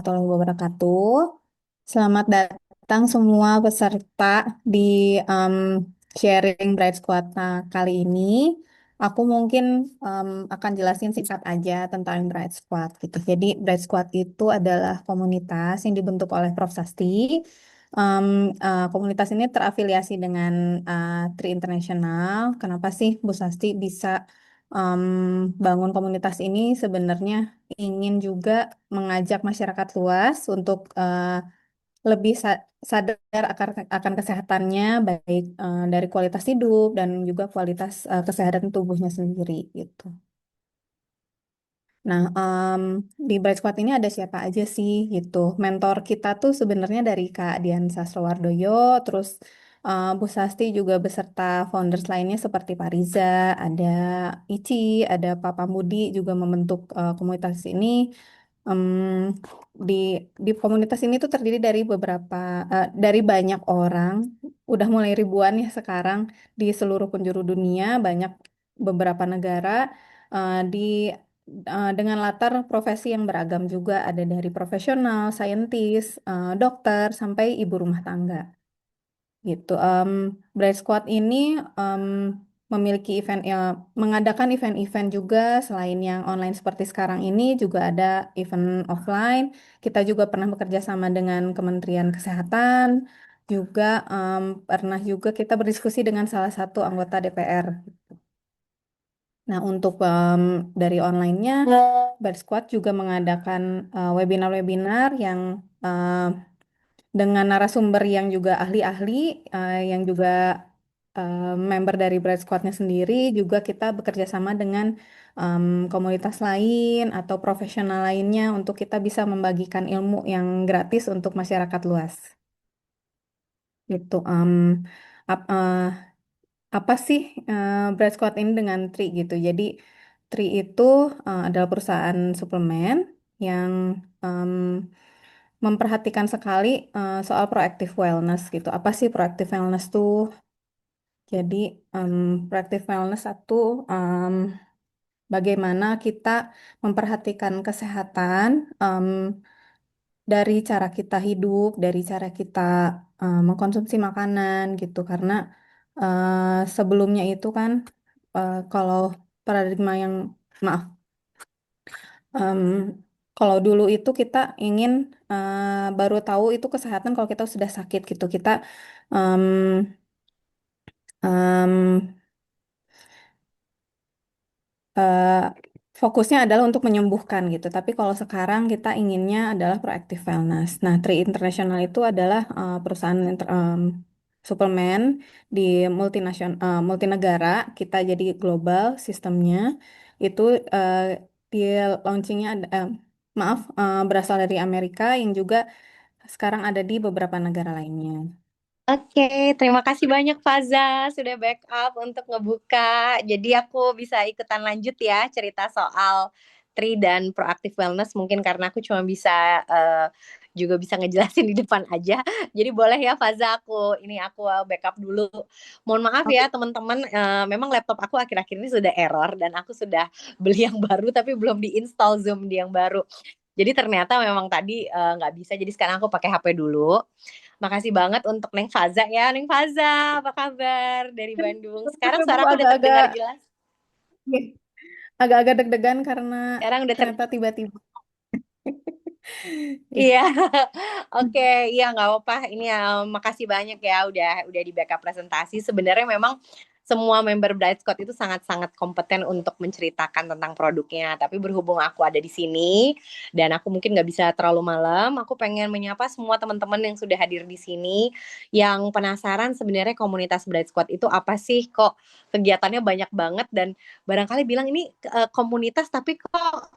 Warahmatullahi wabarakatuh. Selamat datang semua peserta di um, sharing Bright Squad. Nah, kali ini aku mungkin akan jelasin singkat aja tentang Bright Squad gitu. Jadi Bright Squad itu adalah komunitas yang dibentuk oleh Prof. Sasti. Komunitas ini terafiliasi dengan Tri International. Kenapa sih Bu Sasti bisa um, bangun komunitas ini? Sebenarnya ingin juga mengajak masyarakat luas untuk lebih sadar akan kesehatannya, baik dari kualitas hidup dan juga kualitas kesehatan tubuhnya sendiri gitu. Nah, di Bright Squad ini ada siapa aja sih gitu. Mentor kita tuh sebenarnya dari Kak Dian Sastrowardoyo, terus Bu Sasti juga beserta founders lainnya seperti Pak Riza, ada Ici, ada Pak Pambudi juga membentuk komunitas ini. Em, di di komunitas ini tuh terdiri dari dari banyak orang, udah mulai ribuan ya sekarang di seluruh penjuru dunia, banyak beberapa negara di dengan latar profesi yang beragam juga, ada dari profesional, saintis, dokter, sampai ibu rumah tangga gitu. Bright Squad ini em, memiliki mengadakan event-event juga selain yang online seperti sekarang ini juga ada event offline. Kita juga pernah bekerja sama dengan Kementerian Kesehatan, juga pernah juga kita berdiskusi dengan salah satu anggota DPR. Nah, untuk dari online-nya, Bright Squad juga mengadakan webinar-webinar yang dengan narasumber yang juga ahli-ahli, yang juga member dari Bright Squad-nya sendiri, juga kita bekerja sama dengan komunitas lain atau profesional lainnya untuk kita bisa membagikan ilmu yang gratis untuk masyarakat luas. Gitu. Ap- eh, apa sih Bright Squad ini dengan Tri gitu? Jadi Tri itu adalah perusahaan suplemen yang em, memperhatikan sekali soal proactive wellness gitu. Apa sih proactive wellness tuh? Jadi proactive wellness satu bagaimana kita memperhatikan kesehatan dari cara kita hidup, dari cara kita mengkonsumsi makanan gitu. Karena sebelumnya itu kan kalau paradigma yang maaf, em, kalau dulu itu kita ingin baru tahu itu kesehatan kalau kita sudah sakit gitu. Kita em, em, eh, fokusnya adalah untuk menyembuhkan gitu. Tapi kalau sekarang kita inginnya adalah proactive wellness. Nah, Tri International itu adalah perusahaan suplemen di multinegara. Kita jadi global sistemnya. Itu eh, di launchingnya maaf berasal dari Amerika yang juga sekarang ada di beberapa negara lainnya. Oke, terima kasih banyak Faza sudah backup untuk ngebuka. Jadi aku bisa ikutan lanjut ya cerita soal Tri dan Proactive Wellness mungkin karena aku cuma bisa juga bisa ngejelasin di depan aja. Jadi boleh ya Faza aku backup dulu. Mohon maaf ya teman-teman, memang laptop aku akhir-akhir ini sudah error dan aku sudah beli yang baru tapi belum diinstal Zoom di yang baru. Jadi ternyata memang tadi nggak bisa. Jadi sekarang aku pakai HP dulu. Makasih banget untuk Neng Faza ya. Neng Faza, apa kabar dari Bandung? Sekarang Bu, suaraku udah agak-agak terdengar jelas. agak-agak deg-degan karena Sekarang udah ternyata tiba-tiba. Iya, oke, iya nggak apa-apa. Ini ya, makasih banyak ya udah di backup presentasi. Sebenarnya memang semua member Bright Scott itu sangat-sangat kompeten untuk menceritakan tentang produknya. Tapi berhubung aku ada di sini dan aku mungkin nggak bisa terlalu malam, aku pengen menyapa semua teman-teman yang sudah hadir di sini, yang penasaran sebenarnya komunitas Bright Squad itu apa sih? Kok kegiatannya banyak banget dan barangkali bilang ini komunitas tapi kok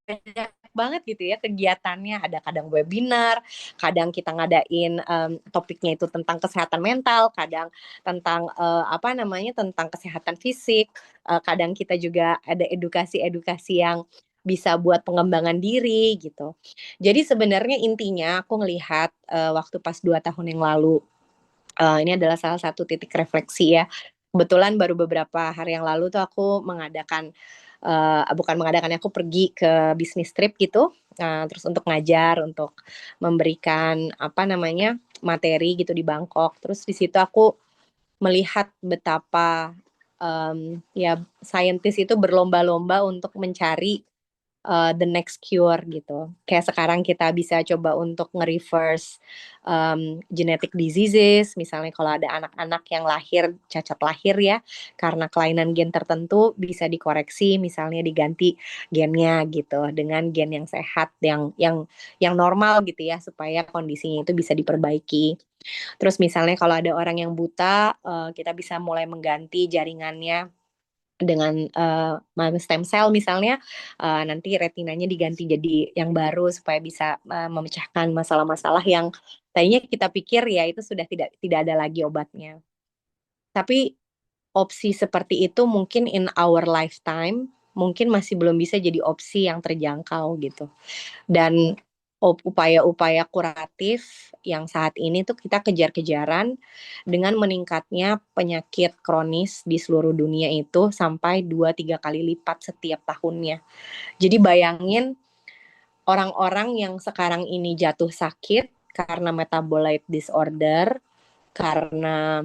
banyak banget gitu ya kegiatannya. Ada kadang webinar, kadang kita ngadain topiknya itu tentang kesehatan mental, kadang tentang apa namanya tentang kesehatan fisik, kadang kita juga ada edukasi-edukasi yang bisa buat pengembangan diri gitu. Jadi sebenarnya intinya aku ngelihat waktu pas 2 tahun yang lalu, ini adalah salah satu titik refleksi ya. Kebetulan baru beberapa hari yang lalu tuh aku mengadakan bukan mengadakan, aku pergi ke bisnis trip gitu, terus untuk ngajar, untuk memberikan apa namanya materi gitu di Bangkok. Terus di situ aku melihat betapa ya saintis itu berlomba-lomba untuk mencari the next cure gitu. Kayak sekarang kita bisa coba untuk nge-reverse genetic diseases, misalnya kalau ada anak-anak yang lahir cacat lahir ya, karena kelainan gen tertentu bisa dikoreksi, misalnya diganti gennya gitu dengan gen yang sehat, yang normal gitu ya, supaya kondisinya itu bisa diperbaiki. Terus misalnya kalau ada orang yang buta, kita bisa mulai mengganti jaringannya dengan stem cell misalnya, nanti retinanya diganti jadi yang baru supaya bisa memecahkan masalah-masalah yang tadinya kita pikir ya itu sudah tidak ada lagi obatnya. Tapi opsi seperti itu mungkin in our lifetime mungkin masih belum bisa jadi opsi yang terjangkau gitu. Dan upaya-upaya kuratif yang saat ini tuh kita kejar-kejaran dengan meningkatnya penyakit kronis di seluruh dunia itu sampai 2-3 kali lipat setiap tahunnya. Jadi bayangin orang-orang yang sekarang ini jatuh sakit karena metabolic disorder, karena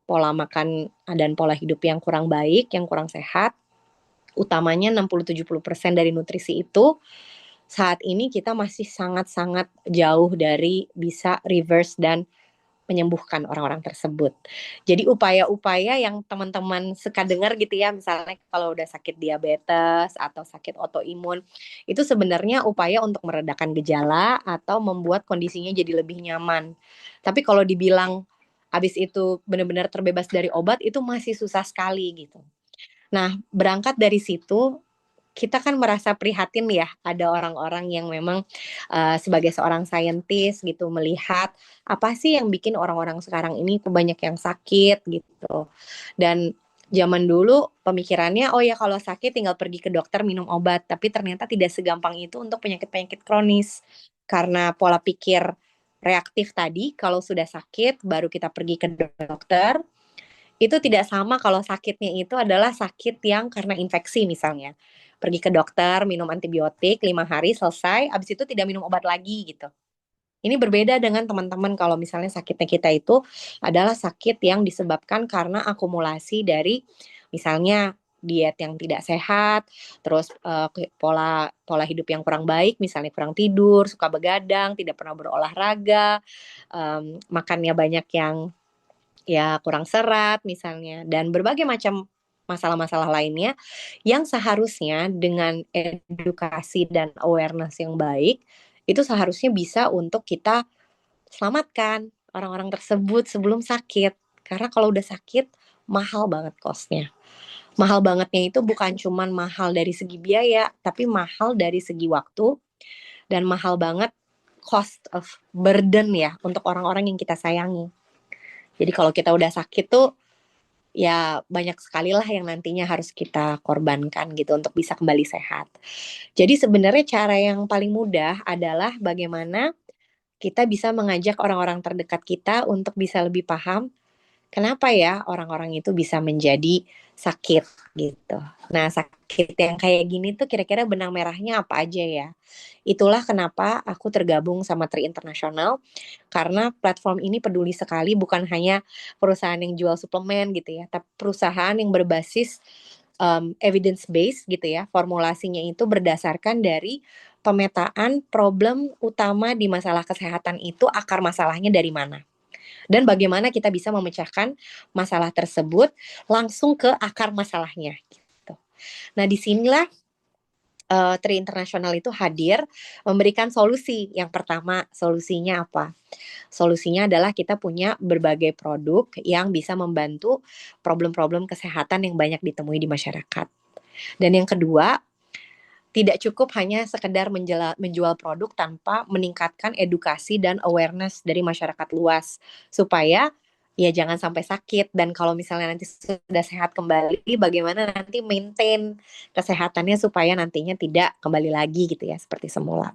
pola makan dan pola hidup yang kurang baik, yang kurang sehat, utamanya 60-70% dari nutrisi itu, saat ini kita masih sangat-sangat jauh dari bisa reverse dan menyembuhkan orang-orang tersebut. Jadi upaya-upaya yang teman-teman suka dengar gitu ya, misalnya kalau udah sakit diabetes atau sakit autoimun, itu sebenarnya upaya untuk meredakan gejala atau membuat kondisinya jadi lebih nyaman. Tapi kalau dibilang habis itu benar-benar terbebas dari obat, itu masih susah sekali gitu. Nah, berangkat dari situ, kita kan merasa prihatin ya, ada orang-orang yang memang sebagai seorang saintis gitu melihat apa sih yang bikin orang-orang sekarang ini tuh banyak yang sakit gitu. Dan zaman dulu pemikirannya oh ya kalau sakit tinggal pergi ke dokter minum obat, tapi ternyata tidak segampang itu untuk penyakit-penyakit kronis. Karena pola pikir reaktif tadi, kalau sudah sakit baru kita pergi ke dokter, itu tidak sama kalau sakitnya itu adalah sakit yang karena infeksi misalnya. Pergi ke dokter, minum antibiotik 5 hari selesai, habis itu tidak minum obat lagi gitu. Ini berbeda dengan teman-teman kalau misalnya sakitnya kita itu adalah sakit yang disebabkan karena akumulasi dari misalnya diet yang tidak sehat, terus pola pola hidup yang kurang baik, misalnya kurang tidur, suka begadang, tidak pernah berolahraga, makannya banyak yang ya kurang serat misalnya, dan berbagai macam masalah-masalah lainnya yang seharusnya dengan edukasi dan awareness yang baik itu seharusnya bisa untuk kita selamatkan orang-orang tersebut sebelum sakit. Karena kalau udah sakit mahal banget costnya. Mahal bangetnya itu bukan cuman mahal dari segi biaya, tapi mahal dari segi waktu, dan mahal banget cost of burden ya untuk orang-orang yang kita sayangi. Jadi kalau kita udah sakit tuh ya banyak sekali lah yang nantinya harus kita korbankan gitu untuk bisa kembali sehat. Jadi sebenarnya cara yang paling mudah adalah bagaimana kita bisa mengajak orang-orang terdekat kita untuk bisa lebih paham kenapa ya orang-orang itu bisa menjadi sakit gitu. Nah, sakit yang kayak gini tuh kira-kira benang merahnya apa aja ya? Itulah kenapa aku tergabung sama Tri International, karena platform ini peduli sekali bukan hanya perusahaan yang jual suplemen gitu ya, tapi perusahaan yang berbasis evidence based gitu ya. Formulasinya itu berdasarkan dari pemetaan problem utama di masalah kesehatan itu, akar masalahnya dari mana. Dan bagaimana kita bisa memecahkan masalah tersebut langsung ke akar masalahnya gitu. Nah, disinilah Tri International itu hadir memberikan solusi. Yang pertama, solusinya apa? Solusinya adalah kita punya berbagai produk yang bisa membantu problem-problem kesehatan yang banyak ditemui di masyarakat. Dan yang kedua, tidak cukup hanya sekedar menjual produk tanpa meningkatkan edukasi dan awareness dari masyarakat luas supaya ya jangan sampai sakit, dan kalau misalnya nanti sudah sehat kembali bagaimana nanti maintain kesehatannya supaya nantinya tidak kembali lagi gitu ya seperti semula.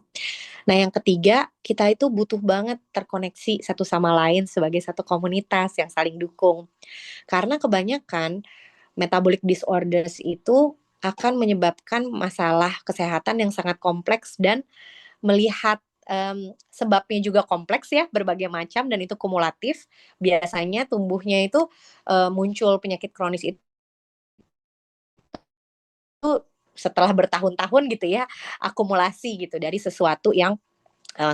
Nah, yang ketiga, kita itu butuh banget terkoneksi satu sama lain sebagai satu komunitas yang saling dukung. Karena kebanyakan metabolic disorders itu akan menyebabkan masalah kesehatan yang sangat kompleks, dan melihat sebabnya juga kompleks ya, berbagai macam, dan itu kumulatif. Biasanya tumbuhnya itu muncul penyakit kronis itu setelah bertahun-tahun gitu ya, akumulasi gitu dari sesuatu yang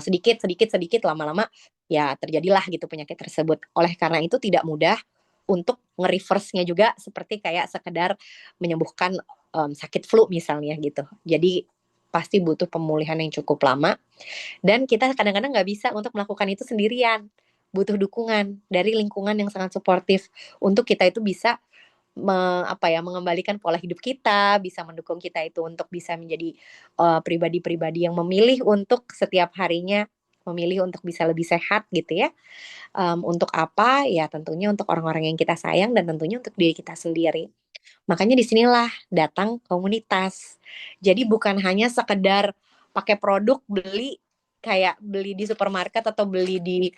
sedikit sedikit sedikit, lama-lama ya terjadilah gitu penyakit tersebut. Oleh karena itu tidak mudah untuk nge-reverse-nya juga, seperti kayak sekedar menyembuhkan sakit flu misalnya gitu. Jadi pasti butuh pemulihan yang cukup lama, dan kita kadang-kadang nggak bisa untuk melakukan itu sendirian. Butuh dukungan dari lingkungan yang sangat suportif untuk kita itu bisa mengembalikan pola hidup kita, bisa mendukung kita itu untuk bisa menjadi pribadi-pribadi yang memilih untuk setiap harinya memilih untuk bisa lebih sehat gitu ya. Untuk apa? Ya tentunya untuk orang-orang yang kita sayang, dan tentunya untuk diri kita sendiri. Makanya disinilah datang komunitas. Jadi bukan hanya sekedar pakai produk, beli kayak beli di supermarket atau beli di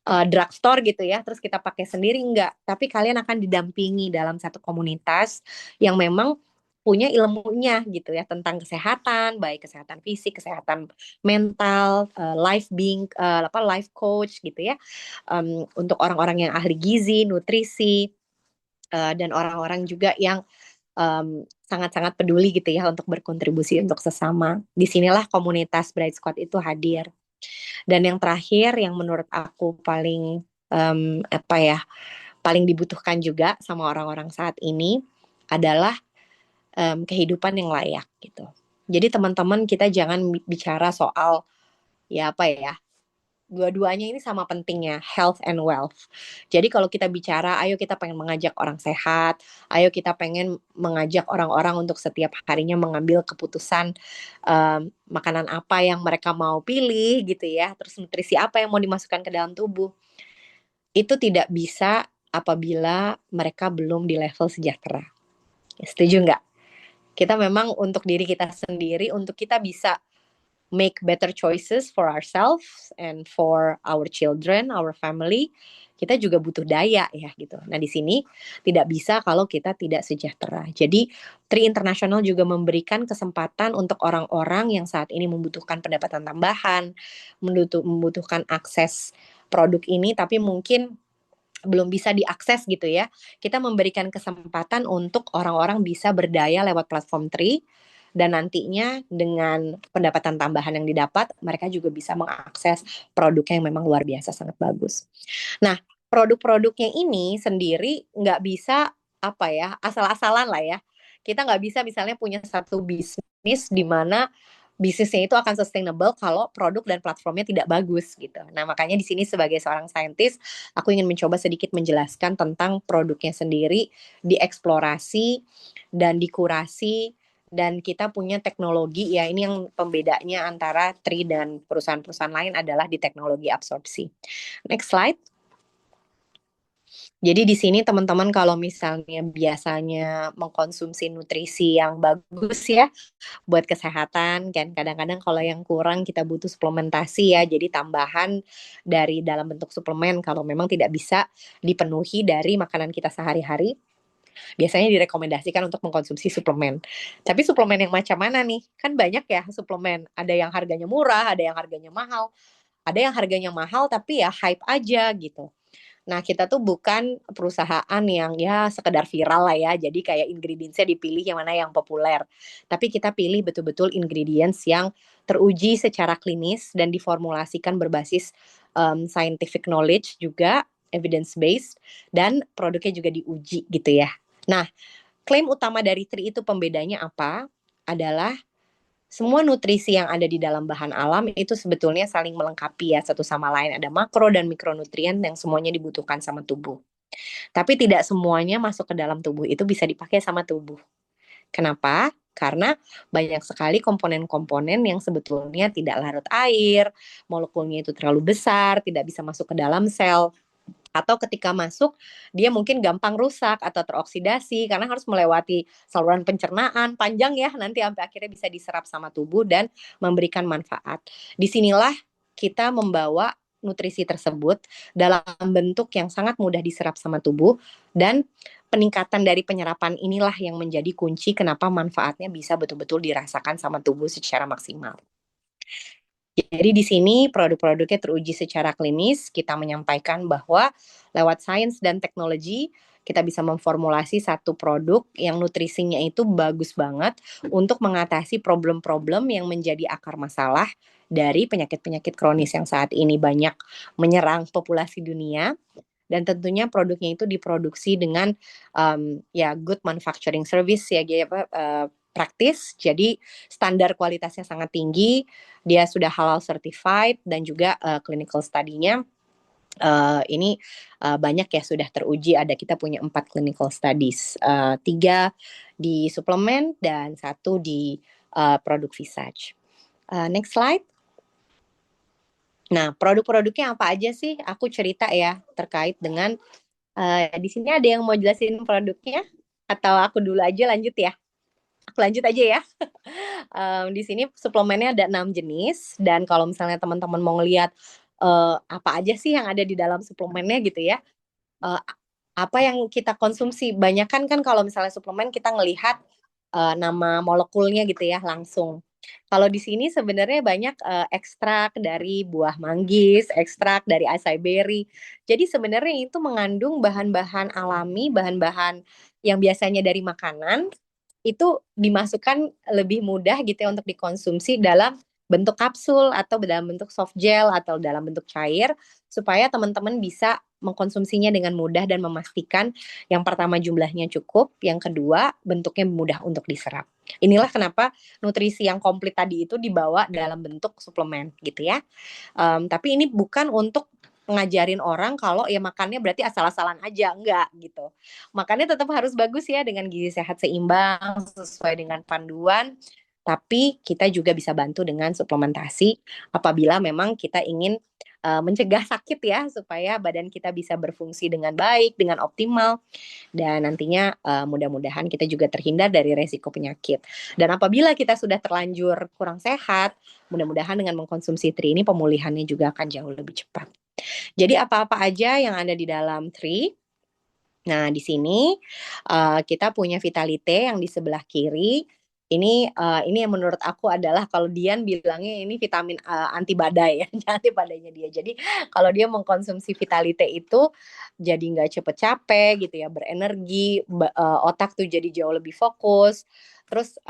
drugstore gitu ya, terus kita pakai sendiri, enggak. Tapi kalian akan didampingi dalam satu komunitas yang memang punya ilmunya gitu ya, tentang kesehatan, baik kesehatan fisik, kesehatan mental, life coach gitu ya. Untuk orang-orang yang ahli gizi, nutrisi, dan orang-orang juga yang sangat-sangat peduli gitu ya untuk berkontribusi untuk sesama. Disinilah komunitas Bright Squad itu hadir. Dan yang terakhir yang menurut aku paling apa ya, paling dibutuhkan juga sama orang-orang saat ini adalah kehidupan yang layak gitu. Jadi teman-teman, kita jangan bicara soal ya apa ya, dua-duanya ini sama pentingnya, health and wealth. Jadi kalau kita bicara, ayo kita pengen mengajak orang sehat, ayo kita pengen mengajak orang-orang untuk setiap harinya mengambil keputusan makanan apa yang mereka mau pilih gitu ya, terus nutrisi apa yang mau dimasukkan ke dalam tubuh. Itu tidak bisa apabila mereka belum di level sejahtera. Setuju nggak? Kita memang untuk diri kita sendiri, untuk kita bisa make better choices for ourselves and for our children, our family, kita juga butuh daya ya gitu. Nah di sini tidak bisa kalau kita tidak sejahtera. Jadi Tri International juga memberikan kesempatan untuk orang-orang yang saat ini membutuhkan pendapatan tambahan, membutuhkan akses produk ini, tapi mungkin belum bisa diakses gitu ya. Kita memberikan kesempatan untuk orang-orang bisa berdaya lewat platform Tri, dan nantinya dengan pendapatan tambahan yang didapat, mereka juga bisa mengakses produknya yang memang luar biasa sangat bagus. Nah, produk-produknya ini sendiri nggak bisa apa ya, asal-asalan lah ya. Kita nggak bisa misalnya punya satu bisnis di mana bisnisnya itu akan sustainable kalau produk dan platformnya tidak bagus gitu. Nah, makanya di sini sebagai seorang saintis, aku ingin mencoba sedikit menjelaskan tentang produknya sendiri, dieksplorasi dan dikurasi, dan kita punya teknologi ya, ini yang pembedanya antara Tri dan perusahaan-perusahaan lain adalah di teknologi absorpsi. Next slide. Jadi di sini teman-teman kalau misalnya biasanya mengkonsumsi nutrisi yang bagus ya buat kesehatan, kan kadang-kadang kalau yang kurang kita butuh suplementasi ya, jadi tambahan dari dalam bentuk suplemen kalau memang tidak bisa dipenuhi dari makanan kita sehari-hari, biasanya direkomendasikan untuk mengkonsumsi suplemen. Tapi suplemen yang macam mana nih? Kan banyak ya suplemen, ada yang harganya murah, ada yang harganya mahal, ada yang harganya mahal tapi ya hype aja gitu. Nah, kita tuh bukan perusahaan yang ya sekedar viral lah ya, jadi kayak ingredients-nya dipilih yang mana yang populer. Tapi kita pilih betul-betul ingredients yang teruji secara klinis dan diformulasikan berbasis scientific knowledge juga, evidence based, dan produknya juga diuji gitu ya. Nah, klaim utama dari Tri itu pembedanya apa? Adalah semua nutrisi yang ada di dalam bahan alam itu sebetulnya saling melengkapi ya satu sama lain. Ada makro dan mikronutrien yang semuanya dibutuhkan sama tubuh. Tapi tidak semuanya masuk ke dalam tubuh itu bisa dipakai sama tubuh. Kenapa? Karena banyak sekali komponen-komponen yang sebetulnya tidak larut air, molekulnya itu terlalu besar, tidak bisa masuk ke dalam sel, atau ketika masuk dia mungkin gampang rusak atau teroksidasi karena harus melewati saluran pencernaan panjang ya, nanti sampai akhirnya bisa diserap sama tubuh dan memberikan manfaat. Disinilah kita membawa nutrisi tersebut dalam bentuk yang sangat mudah diserap sama tubuh dan peningkatan dari penyerapan inilah yang menjadi kunci kenapa manfaatnya bisa betul-betul dirasakan sama tubuh secara maksimal. Jadi di sini produk-produknya teruji secara klinis, kita menyampaikan bahwa lewat sains dan teknologi kita bisa memformulasi satu produk yang nutrisinya itu bagus banget untuk mengatasi problem-problem yang menjadi akar masalah dari penyakit-penyakit kronis yang saat ini banyak menyerang populasi dunia. Dan tentunya produknya itu diproduksi dengan ya good manufacturing service ya, praktis. Jadi standar kualitasnya sangat tinggi, dia sudah halal certified dan juga clinical study-nya ini banyak ya sudah teruji. Ada kita punya 4 clinical studies, 3 di suplemen dan 1 di produk Visage. Next slide. Nah, produk-produknya apa aja sih? Aku cerita ya terkait dengan di sini ada yang mau jelasin produknya atau aku dulu aja lanjut ya? Aku lanjut aja ya. Di sini suplemennya ada 6 jenis dan kalau misalnya teman-teman mau ngelihat apa aja sih yang ada di dalam suplemennya gitu ya. Uh, apa yang kita konsumsi? Banyak kan kalau misalnya suplemen kita ngelihat nama molekulnya gitu ya langsung. Kalau di sini sebenarnya banyak ekstrak dari buah manggis, ekstrak dari acai berry. Jadi sebenarnya itu mengandung bahan-bahan alami, bahan-bahan yang biasanya dari makanan itu dimasukkan lebih mudah gitu ya untuk dikonsumsi dalam bentuk kapsul atau dalam bentuk soft gel atau dalam bentuk cair supaya teman-teman bisa mengkonsumsinya dengan mudah dan memastikan yang pertama jumlahnya cukup, yang kedua bentuknya mudah untuk diserap. Inilah kenapa nutrisi yang komplit tadi itu dibawa dalam bentuk suplemen gitu ya. Tapi ini bukan untuk ngajarin orang kalau ya makannya berarti asal-asalan aja, enggak gitu. Makannya tetap harus bagus ya dengan gizi sehat seimbang sesuai dengan panduan, tapi kita juga bisa bantu dengan suplementasi apabila memang kita ingin mencegah sakit ya supaya badan kita bisa berfungsi dengan baik, dengan optimal dan nantinya mudah-mudahan kita juga terhindar dari resiko penyakit. Dan apabila kita sudah terlanjur kurang sehat, mudah-mudahan dengan mengkonsumsi Tri ini pemulihannya juga akan jauh lebih cepat. Jadi apa-apa aja yang ada di dalam Tri. Nah, di sini kita punya Vitalite yang di sebelah kiri. Ini yang menurut aku adalah kalau Dian bilangnya ini vitamin anti badai ya, anti badainya dia. Jadi kalau dia mengkonsumsi Vitalite itu jadi nggak cepet capek gitu ya, berenergi, otak tuh jadi jauh lebih fokus. Terus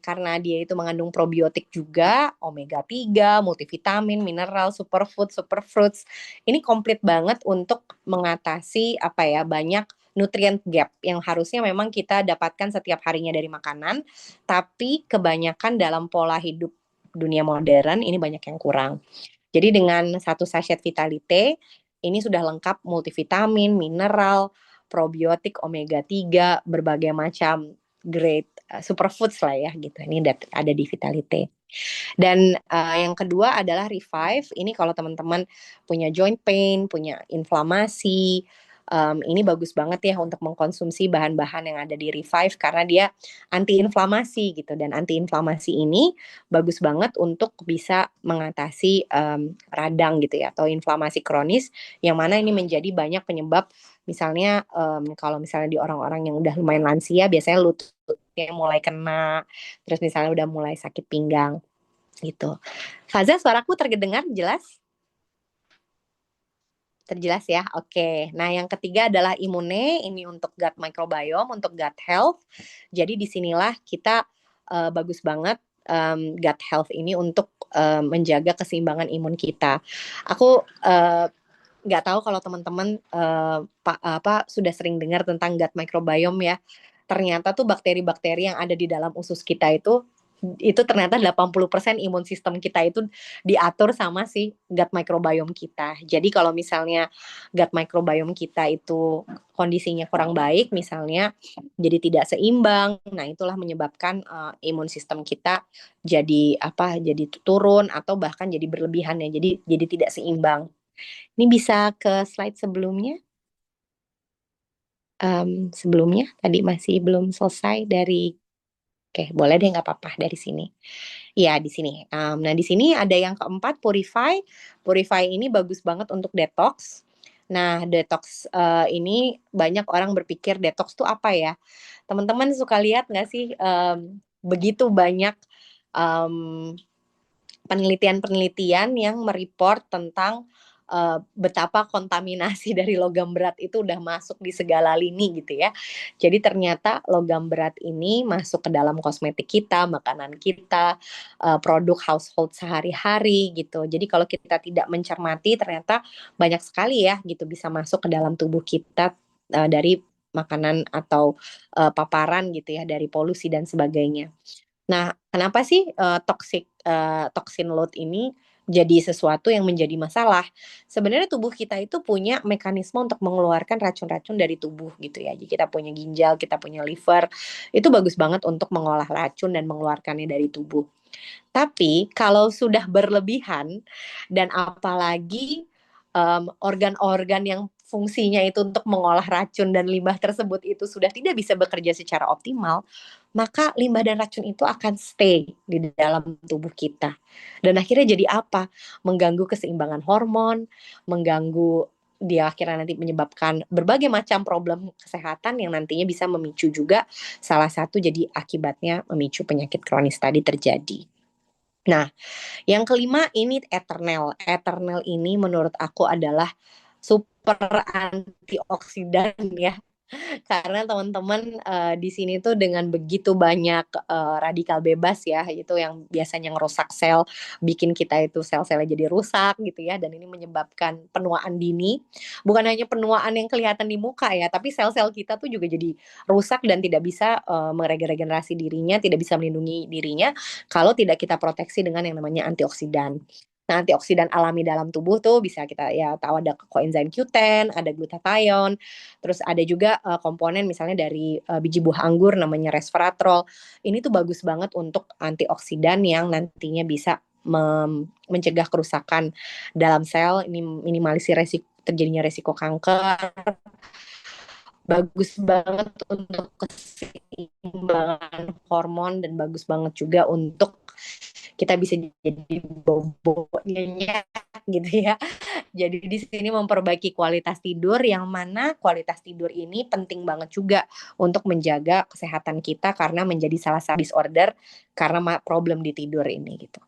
karena dia itu mengandung probiotik juga, omega 3, multivitamin, mineral, superfood, superfruits. Ini komplit banget untuk mengatasi apa ya, banyak nutrient gap yang harusnya memang kita dapatkan setiap harinya dari makanan, tapi kebanyakan dalam pola hidup dunia modern ini banyak yang kurang. Jadi dengan satu sachet Vitalite ini sudah lengkap multivitamin, mineral, probiotik, omega 3, berbagai macam grade superfoods lah ya gitu. Ini ada di Vitalite. Dan yang kedua adalah Revive. Ini kalau teman-teman punya joint pain, punya inflamasi, ini bagus banget ya untuk mengkonsumsi bahan-bahan yang ada di Revive karena dia anti-inflamasi gitu. Dan anti-inflamasi ini bagus banget untuk bisa mengatasi radang gitu ya atau inflamasi kronis yang mana ini menjadi banyak penyebab misalnya kalau misalnya di orang-orang yang udah lumayan lansia biasanya lututnya mulai kena, terus misalnya udah mulai sakit pinggang gitu. Faza, suaraku terdengar jelas? Terjelas ya? Oke. Nah, yang ketiga adalah Immune. Ini untuk gut microbiome, untuk gut health. Jadi disinilah kita bagus banget gut health ini untuk menjaga keseimbangan imun kita. Aku nggak tahu kalau teman-teman sudah sering dengar tentang gut microbiome ya. Ternyata tuh bakteri-bakteri yang ada di dalam usus kita itu ternyata 80% imun sistem kita itu diatur sama si gut microbiome kita. Jadi kalau misalnya gut microbiome kita itu kondisinya kurang baik misalnya jadi tidak seimbang, nah itulah menyebabkan imun sistem kita jadi turun atau bahkan jadi berlebihan ya. Jadi tidak seimbang. Ini bisa ke slide sebelumnya. Sebelumnya tadi masih belum selesai dari. Oke, boleh deh nggak apa-apa dari sini. Ya, di sini. Nah, di sini ada yang keempat, Purify. Purify ini bagus banget untuk detox. Nah, detox ini banyak orang berpikir detox tuh apa ya? Teman-teman suka lihat nggak sih begitu banyak em, penelitian-penelitian yang mereport tentang betapa kontaminasi dari logam berat itu udah masuk di segala lini gitu ya. Jadi ternyata logam berat ini masuk ke dalam kosmetik kita, makanan kita, produk household sehari-hari gitu. Jadi kalau kita tidak mencermati ternyata banyak sekali ya gitu bisa masuk ke dalam tubuh kita dari makanan atau paparan gitu ya dari polusi dan sebagainya. Nah, kenapa sih toxin load ini jadi sesuatu yang menjadi masalah? Sebenarnya tubuh kita itu punya mekanisme untuk mengeluarkan racun-racun dari tubuh gitu ya. Jadi kita punya ginjal, kita punya liver, itu bagus banget untuk mengolah racun dan mengeluarkannya dari tubuh. Tapi kalau sudah berlebihan dan apalagi organ-organ yang fungsinya itu untuk mengolah racun dan limbah tersebut itu sudah tidak bisa bekerja secara optimal, maka limbah dan racun itu akan stay di dalam tubuh kita. Dan akhirnya jadi apa? Mengganggu keseimbangan hormon, mengganggu dia akhirnya nanti menyebabkan berbagai macam problem kesehatan yang nantinya bisa memicu juga salah satu jadi akibatnya memicu penyakit kronis tadi terjadi. Nah, yang kelima ini Eternal. Eternal ini menurut aku adalah super antioksidan ya. Karena teman-teman di sini tuh dengan begitu banyak radikal bebas ya, itu yang biasanya ngerusak sel, bikin kita itu sel-selnya jadi rusak gitu ya, dan ini menyebabkan penuaan dini. Bukan hanya penuaan yang kelihatan di muka ya, tapi sel-sel kita tuh juga jadi rusak dan tidak bisa meregenerasi dirinya, tidak bisa melindungi dirinya kalau tidak kita proteksi dengan yang namanya antioksidan. Nah, antioksidan alami dalam tubuh tuh bisa kita ya tahu ada coenzyme Q10, ada glutathione, terus ada juga komponen misalnya dari biji buah anggur namanya resveratrol. Ini tuh bagus banget untuk antioksidan yang nantinya bisa mencegah kerusakan dalam sel, ini minimalisir resiko terjadinya resiko kanker, bagus banget untuk keseimbangan hormon dan bagus banget juga untuk kita bisa jadi bobo nyenyak gitu ya. Jadi di sini memperbaiki kualitas tidur yang mana kualitas tidur ini penting banget juga untuk menjaga kesehatan kita karena menjadi salah satu disorder karena problem di tidur ini gitu.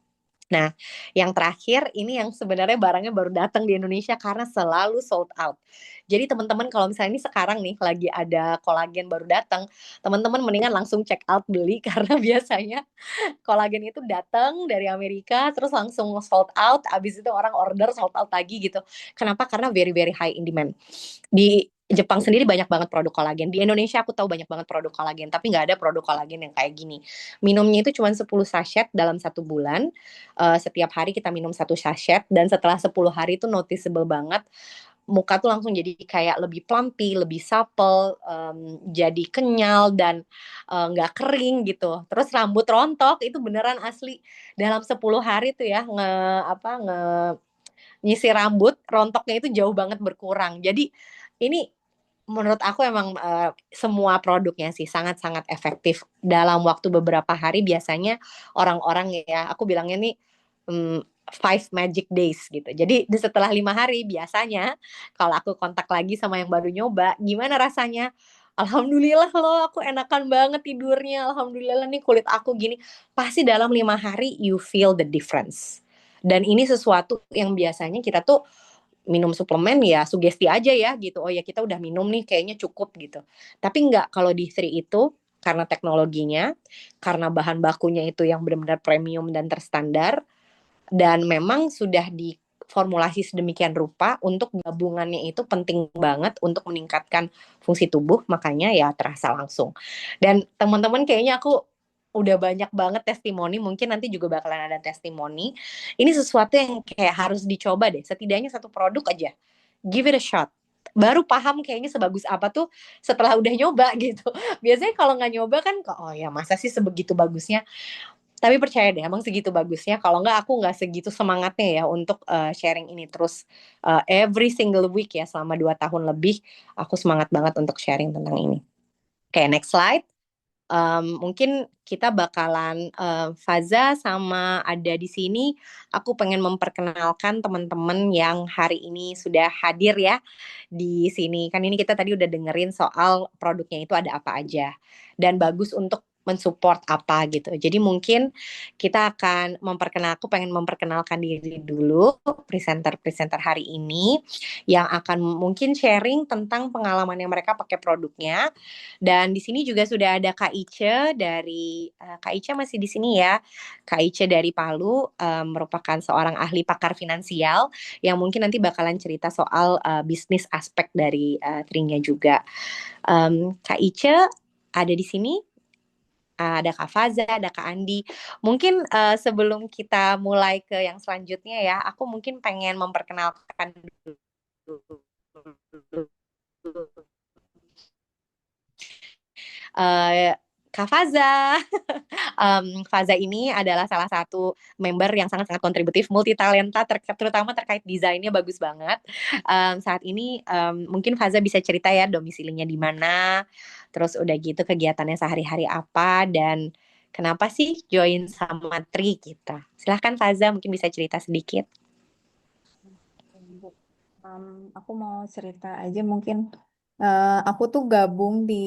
Nah, yang terakhir ini yang sebenarnya barangnya baru datang di Indonesia karena selalu sold out. Jadi teman-teman kalau misalnya ini sekarang nih lagi ada kolagen baru datang, teman-teman mendingan langsung check out beli karena biasanya kolagen itu datang dari Amerika terus langsung sold out, abis itu orang order sold out lagi gitu. Kenapa? Karena very very high in demand. Di Jepang sendiri banyak banget produk kolagen. Di Indonesia aku tahu banyak banget produk kolagen, tapi nggak ada produk kolagen yang kayak gini. Minumnya itu cuma 10 sachet dalam 1 bulan. Setiap hari kita minum 1 sachet dan setelah 10 hari itu noticeable banget muka tuh langsung jadi kayak lebih plumpy, lebih supple, jadi kenyal dan nggak kering gitu. Terus rambut rontok itu beneran asli dalam 10 hari tuh ya nge nyisir rambut rontoknya itu jauh banget berkurang. Jadi ini menurut aku emang semua produknya sih sangat-sangat efektif dalam waktu beberapa hari biasanya orang-orang ya aku bilangnya nih 5 magic days gitu. Jadi setelah 5 hari biasanya kalau aku kontak lagi sama yang baru nyoba, gimana rasanya? Alhamdulillah loh, aku enakan banget tidurnya. Alhamdulillah nih kulit aku gini. Pasti dalam 5 hari you feel the difference. Dan ini sesuatu yang biasanya kita tuh minum suplemen ya sugesti aja ya gitu. Oh ya kita udah minum nih kayaknya cukup gitu. Tapi enggak kalau di Sri itu karena teknologinya, karena bahan bakunya itu yang benar-benar premium dan terstandar dan memang sudah diformulasi sedemikian rupa untuk gabungannya itu penting banget untuk meningkatkan fungsi tubuh makanya ya terasa langsung. Dan teman-teman kayaknya aku udah banyak banget testimoni, mungkin nanti juga bakalan ada testimoni. Ini sesuatu yang kayak harus dicoba deh, setidaknya 1 produk aja. Give it a shot. Baru paham kayaknya sebagus apa tuh setelah udah nyoba gitu. Biasanya kalau nggak nyoba kan, oh ya masa sih sebegitu bagusnya. Tapi percaya deh, emang segitu bagusnya. Kalau nggak, aku nggak segitu semangatnya ya untuk sharing ini terus every single week ya selama 2 tahun lebih. Aku semangat banget untuk sharing tentang ini. Oke, next slide. Mungkin kita bakalan Faza sama ada di sini. Aku pengen memperkenalkan teman-teman yang hari ini sudah hadir ya di sini. Kan ini kita tadi udah dengerin soal produknya itu ada apa aja dan bagus untuk mensupport apa gitu. Jadi mungkin kita akan aku pengen memperkenalkan diri dulu presenter-presenter hari ini yang akan mungkin sharing tentang pengalaman yang mereka pakai produknya. Dan di sini juga sudah ada Kak Ice dari Kak Ice masih di sini ya. Kak Ice dari Palu merupakan seorang ahli pakar finansial yang mungkin nanti bakalan cerita soal bisnis aspek dari Trinya juga. Kak Ice ada di sini. Ada Kak Faza, ada Kak Andi. Mungkin sebelum kita mulai ke yang selanjutnya ya, aku mungkin pengen memperkenalkan dulu uh, Kak Faza. Faza ini adalah salah satu member yang sangat-sangat kontributif, multi talenta, terutama terkait desainnya bagus banget. Saat ini mungkin Faza bisa cerita ya domisilinya di mana, terus udah gitu kegiatannya sehari-hari apa, dan kenapa sih join sama Tri kita. Silahkan Faza mungkin bisa cerita sedikit. Bu. Aku mau cerita aja mungkin. Aku tuh gabung di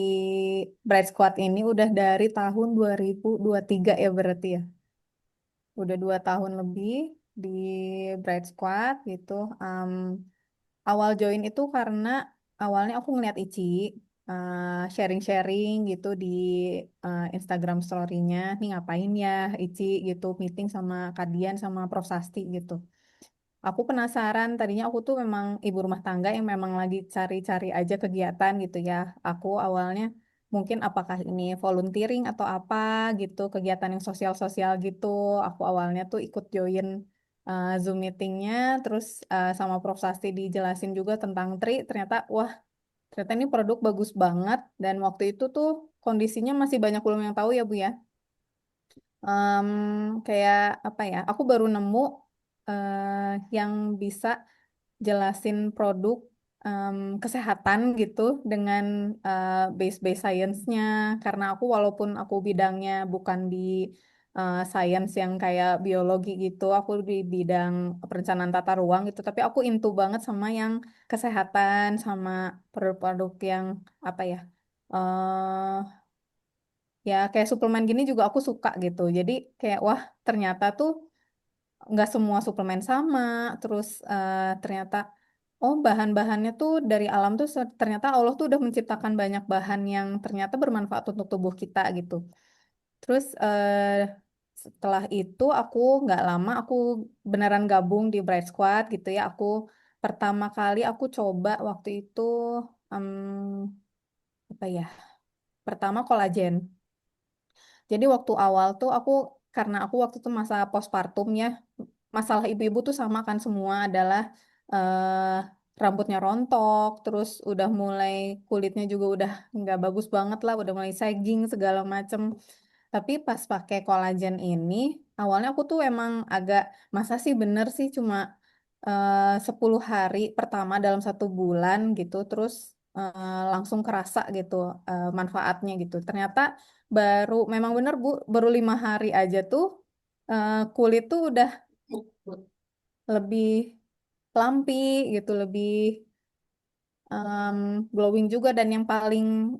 Bright Squad ini udah dari tahun 2023 ya berarti ya. Udah 2 tahun lebih di Bright Squad gitu. Em, Awal join itu karena awalnya aku ngeliat Ici sharing-sharing gitu di Instagram story-nya. Nih ngapain ya Ici gitu meeting sama Kadian sama Prof Sasti gitu. Aku penasaran, tadinya aku tuh memang ibu rumah tangga yang memang lagi cari-cari aja kegiatan gitu ya. Aku awalnya mungkin apakah ini volunteering atau apa gitu, kegiatan yang sosial-sosial gitu. Aku awalnya tuh ikut join Zoom meetingnya, terus sama Prof Sasti dijelasin juga tentang Tri. Ternyata, wah, ternyata ini produk bagus banget. Dan waktu itu tuh kondisinya masih banyak belum yang tahu ya Bu ya. Em, Kayak apa ya? Aku baru nemu yang bisa jelasin produk kesehatan gitu dengan base-base science-nya. Karena aku walaupun aku bidangnya bukan di science yang kayak biologi gitu, aku di bidang perencanaan tata ruang gitu, tapi aku into banget sama yang kesehatan, sama produk-produk yang apa ya, ya kayak suplemen gini juga aku suka gitu. Jadi kayak wah ternyata tuh nggak semua suplemen sama, terus ternyata oh bahan-bahannya tuh dari alam tuh ternyata Allah tuh udah menciptakan banyak bahan yang ternyata bermanfaat untuk tubuh kita gitu. Terus setelah itu aku nggak lama aku beneran gabung di Bright Squad gitu ya. Aku pertama kali aku coba waktu itu apa ya? Pertama kolagen. Jadi waktu awal tuh aku karena aku waktu itu masa postpartum ya, masalah ibu-ibu tuh sama kan semua adalah rambutnya rontok, terus udah mulai kulitnya juga udah nggak bagus banget lah, udah mulai sagging segala macem. Tapi pas pakai kolagen ini, awalnya aku tuh emang agak masa sih bener sih cuma 10 hari pertama dalam 1 bulan gitu, terus langsung kerasa gitu manfaatnya gitu. Ternyata memang bener Bu, baru 5 hari aja tuh kulit tuh udah lebih lampi gitu, lebih em, glowing juga dan yang paling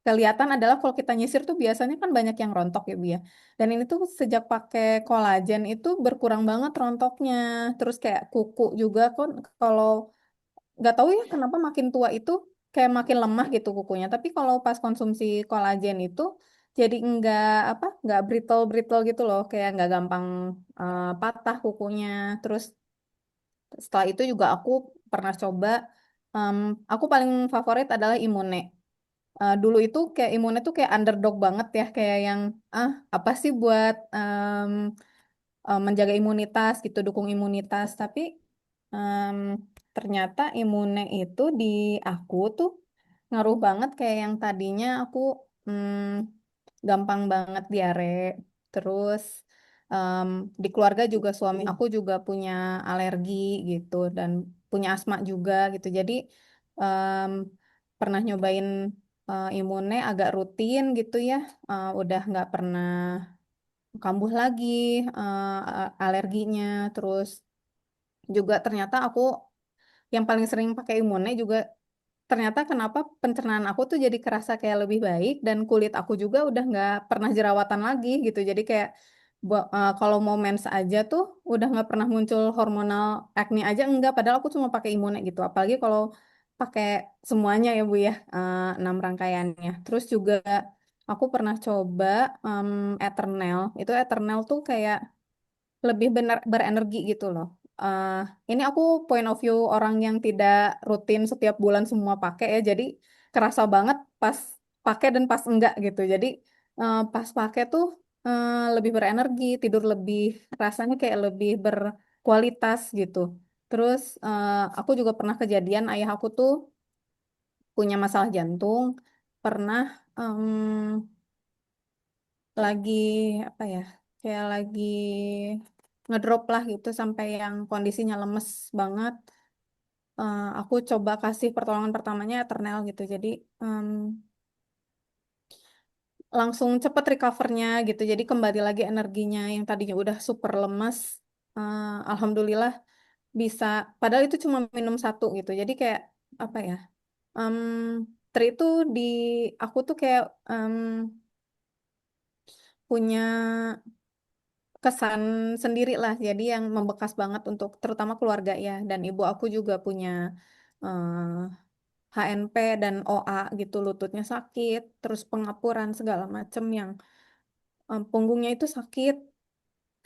kelihatan adalah kalau kita nyisir tuh biasanya kan banyak yang rontok ya Bu ya. Dan ini tuh sejak pakai kolagen itu berkurang banget rontoknya. Terus kayak kuku juga kan kalau nggak tahu ya kenapa makin tua itu kayak makin lemah gitu kukunya. Tapi kalau pas konsumsi kolagen itu jadi nggak brittle brittle gitu loh, kayak nggak gampang patah kukunya. Terus setelah itu juga aku pernah coba, em, aku paling favorit adalah Imune. Dulu itu kayak Imune tuh kayak underdog banget ya, kayak yang apa sih buat menjaga imunitas gitu, dukung imunitas. Tapi em, ternyata Imune itu di aku tuh ngaruh banget kayak yang tadinya aku gampang banget diare. Terus em, di keluarga juga suami aku juga punya alergi gitu dan punya asma juga gitu. Jadi em, pernah nyobain. imunnya agak rutin gitu ya. Udah nggak pernah kambuh lagi alerginya. Terus juga ternyata aku yang paling sering pakai imunnya juga ternyata kenapa pencernaan aku tuh jadi kerasa kayak lebih baik dan kulit aku juga udah nggak pernah jerawatan lagi gitu. Jadi kayak kalau mau mens aja tuh udah nggak pernah muncul hormonal acne aja enggak. Padahal aku cuma pakai imunnya gitu. Apalagi kalau pakai semuanya ya Bu ya, 6 rangkaiannya. Terus juga aku pernah coba Eternal. Itu Eternal tuh kayak lebih benar berenergi gitu loh. Eh, ini aku point of view orang yang tidak rutin setiap bulan semua pakai ya, jadi kerasa banget pas pakai dan pas enggak gitu. Jadi pas pakai tuh lebih berenergi, tidur lebih rasanya kayak lebih berkualitas gitu. Terus aku juga pernah kejadian ayah aku tuh punya masalah jantung, pernah lagi apa ya, kayak lagi ngedrop lah gitu sampai yang kondisinya lemes banget. Aku coba kasih pertolongan pertamanya Eternal gitu, jadi em, langsung cepet recovernya gitu, jadi kembali lagi energinya yang tadinya udah super lemes. Alhamdulillah bisa, padahal itu cuma minum satu gitu, jadi kayak apa ya, em tri itu di aku tuh kayak punya kesan sendiri lah, jadi yang membekas banget untuk terutama keluarga ya, dan ibu aku juga punya eh, HNP dan OA gitu, lututnya sakit, terus pengapuran segala macem yang punggungnya itu sakit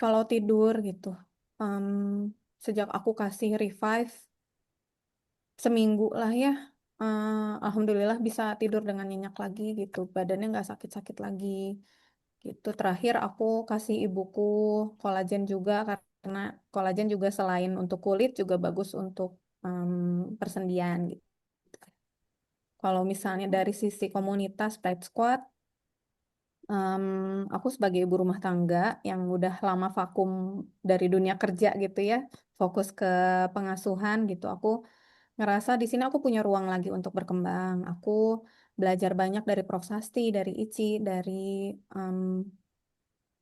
kalau tidur gitu. Em, Sejak aku kasih Revive seminggu lah ya, alhamdulillah bisa tidur dengan nyenyak lagi gitu, badannya nggak sakit-sakit lagi gitu. Terakhir aku kasih ibuku kolagen juga karena kolagen juga selain untuk kulit juga bagus untuk persendian gitu. Kalau misalnya dari sisi komunitas Pride Squad, em, aku sebagai ibu rumah tangga yang udah lama vakum dari dunia kerja gitu ya, fokus ke pengasuhan gitu. Aku ngerasa di sini aku punya ruang lagi untuk berkembang. Aku belajar banyak dari Prof. Sasti, dari Ici, dari em,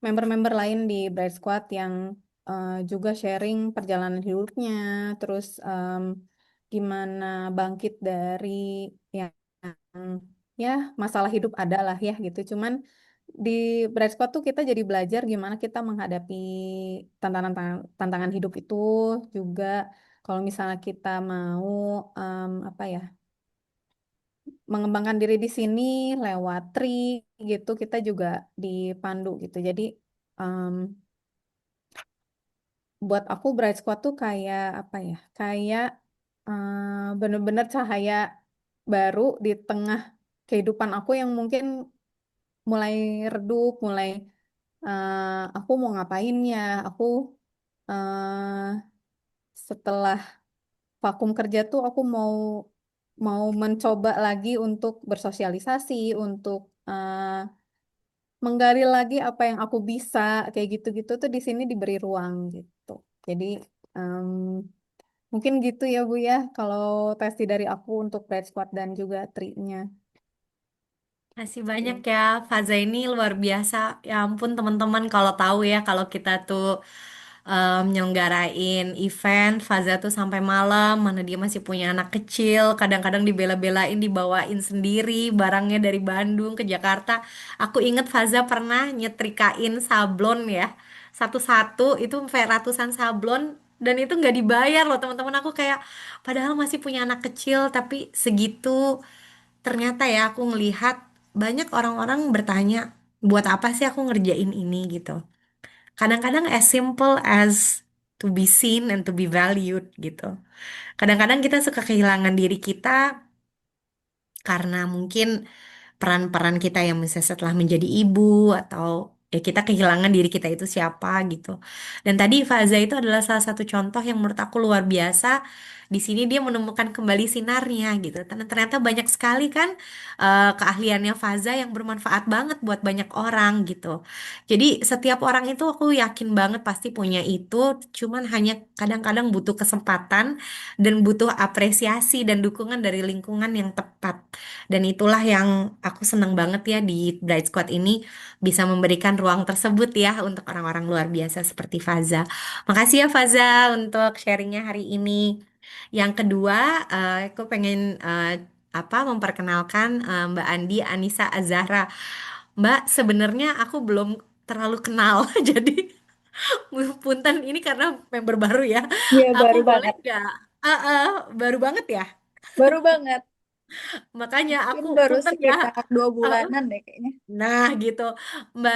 member-member lain di Bright Squad yang juga sharing perjalanan hidupnya, terus gimana bangkit dari yang ya masalah hidup ada lah ya gitu. Cuman di Bright Squad tuh kita jadi belajar gimana kita menghadapi tantangan tantangan hidup itu juga. Kalau misalnya kita mau apa ya, mengembangkan diri di sini lewat tri gitu, kita juga dipandu gitu. Jadi em, buat aku Bright Squad tuh kayak apa ya? Kayak bener-bener cahaya baru di tengah kehidupan aku yang mungkin mulai redup, mulai aku mau ngapain ya? Aku eh, setelah vakum kerja tuh aku mau mau mencoba lagi untuk bersosialisasi, untuk menggali lagi apa yang aku bisa, kayak gitu-gitu tuh di sini diberi ruang gitu. Jadi em, mungkin gitu ya Bu ya, kalau testi dari aku untuk Bright Squad dan juga tri-nya. Masih banyak Oke. ya, Faza ini luar biasa. Ya ampun teman-teman kalau tahu ya kalau kita tuh nyelenggarain event, Faza tuh sampai malam, mana dia masih punya anak kecil, kadang-kadang dibela-belain dibawain sendiri barangnya dari Bandung ke Jakarta. Aku inget Faza pernah nyetrikain sablon ya, satu-satu itu sampai ratusan sablon. Dan itu nggak dibayar loh teman-teman, aku kayak padahal masih punya anak kecil tapi segitu. Ternyata ya aku ngelihat banyak orang-orang bertanya, buat apa sih aku ngerjain ini gitu. Kadang-kadang as simple as to be seen and to be valued gitu. Kadang-kadang kita suka kehilangan diri kita karena mungkin peran-peran kita yang misalnya setelah menjadi ibu atau ya kita kehilangan diri kita itu siapa gitu. Dan tadi Faza itu adalah salah satu contoh yang menurut aku luar biasa. Di sini dia menemukan kembali sinarnya gitu. Dan ternyata banyak sekali kan keahliannya Faza yang bermanfaat banget buat banyak orang gitu. Jadi setiap orang itu aku yakin banget pasti punya itu, cuman hanya kadang-kadang butuh kesempatan dan butuh apresiasi dan dukungan dari lingkungan yang tepat. Dan itulah yang aku seneng banget ya di Bright Squad ini bisa memberikan ruang tersebut ya untuk orang-orang luar biasa seperti Faza. Makasih ya Faza untuk sharingnya hari ini. Yang kedua, aku pengen memperkenalkan Mbak Andi Anissa Azahra. Mbak, sebenarnya aku belum terlalu kenal, jadi punten ini karena member baru ya. Iya, Aku baru boleh banget. nggak? Ah, ah, baru banget ya. Baru banget. Makanya Mungkin aku baru punten ya. sekitar 2 Ah, bulanan deh kayaknya. nah, gitu. Mbak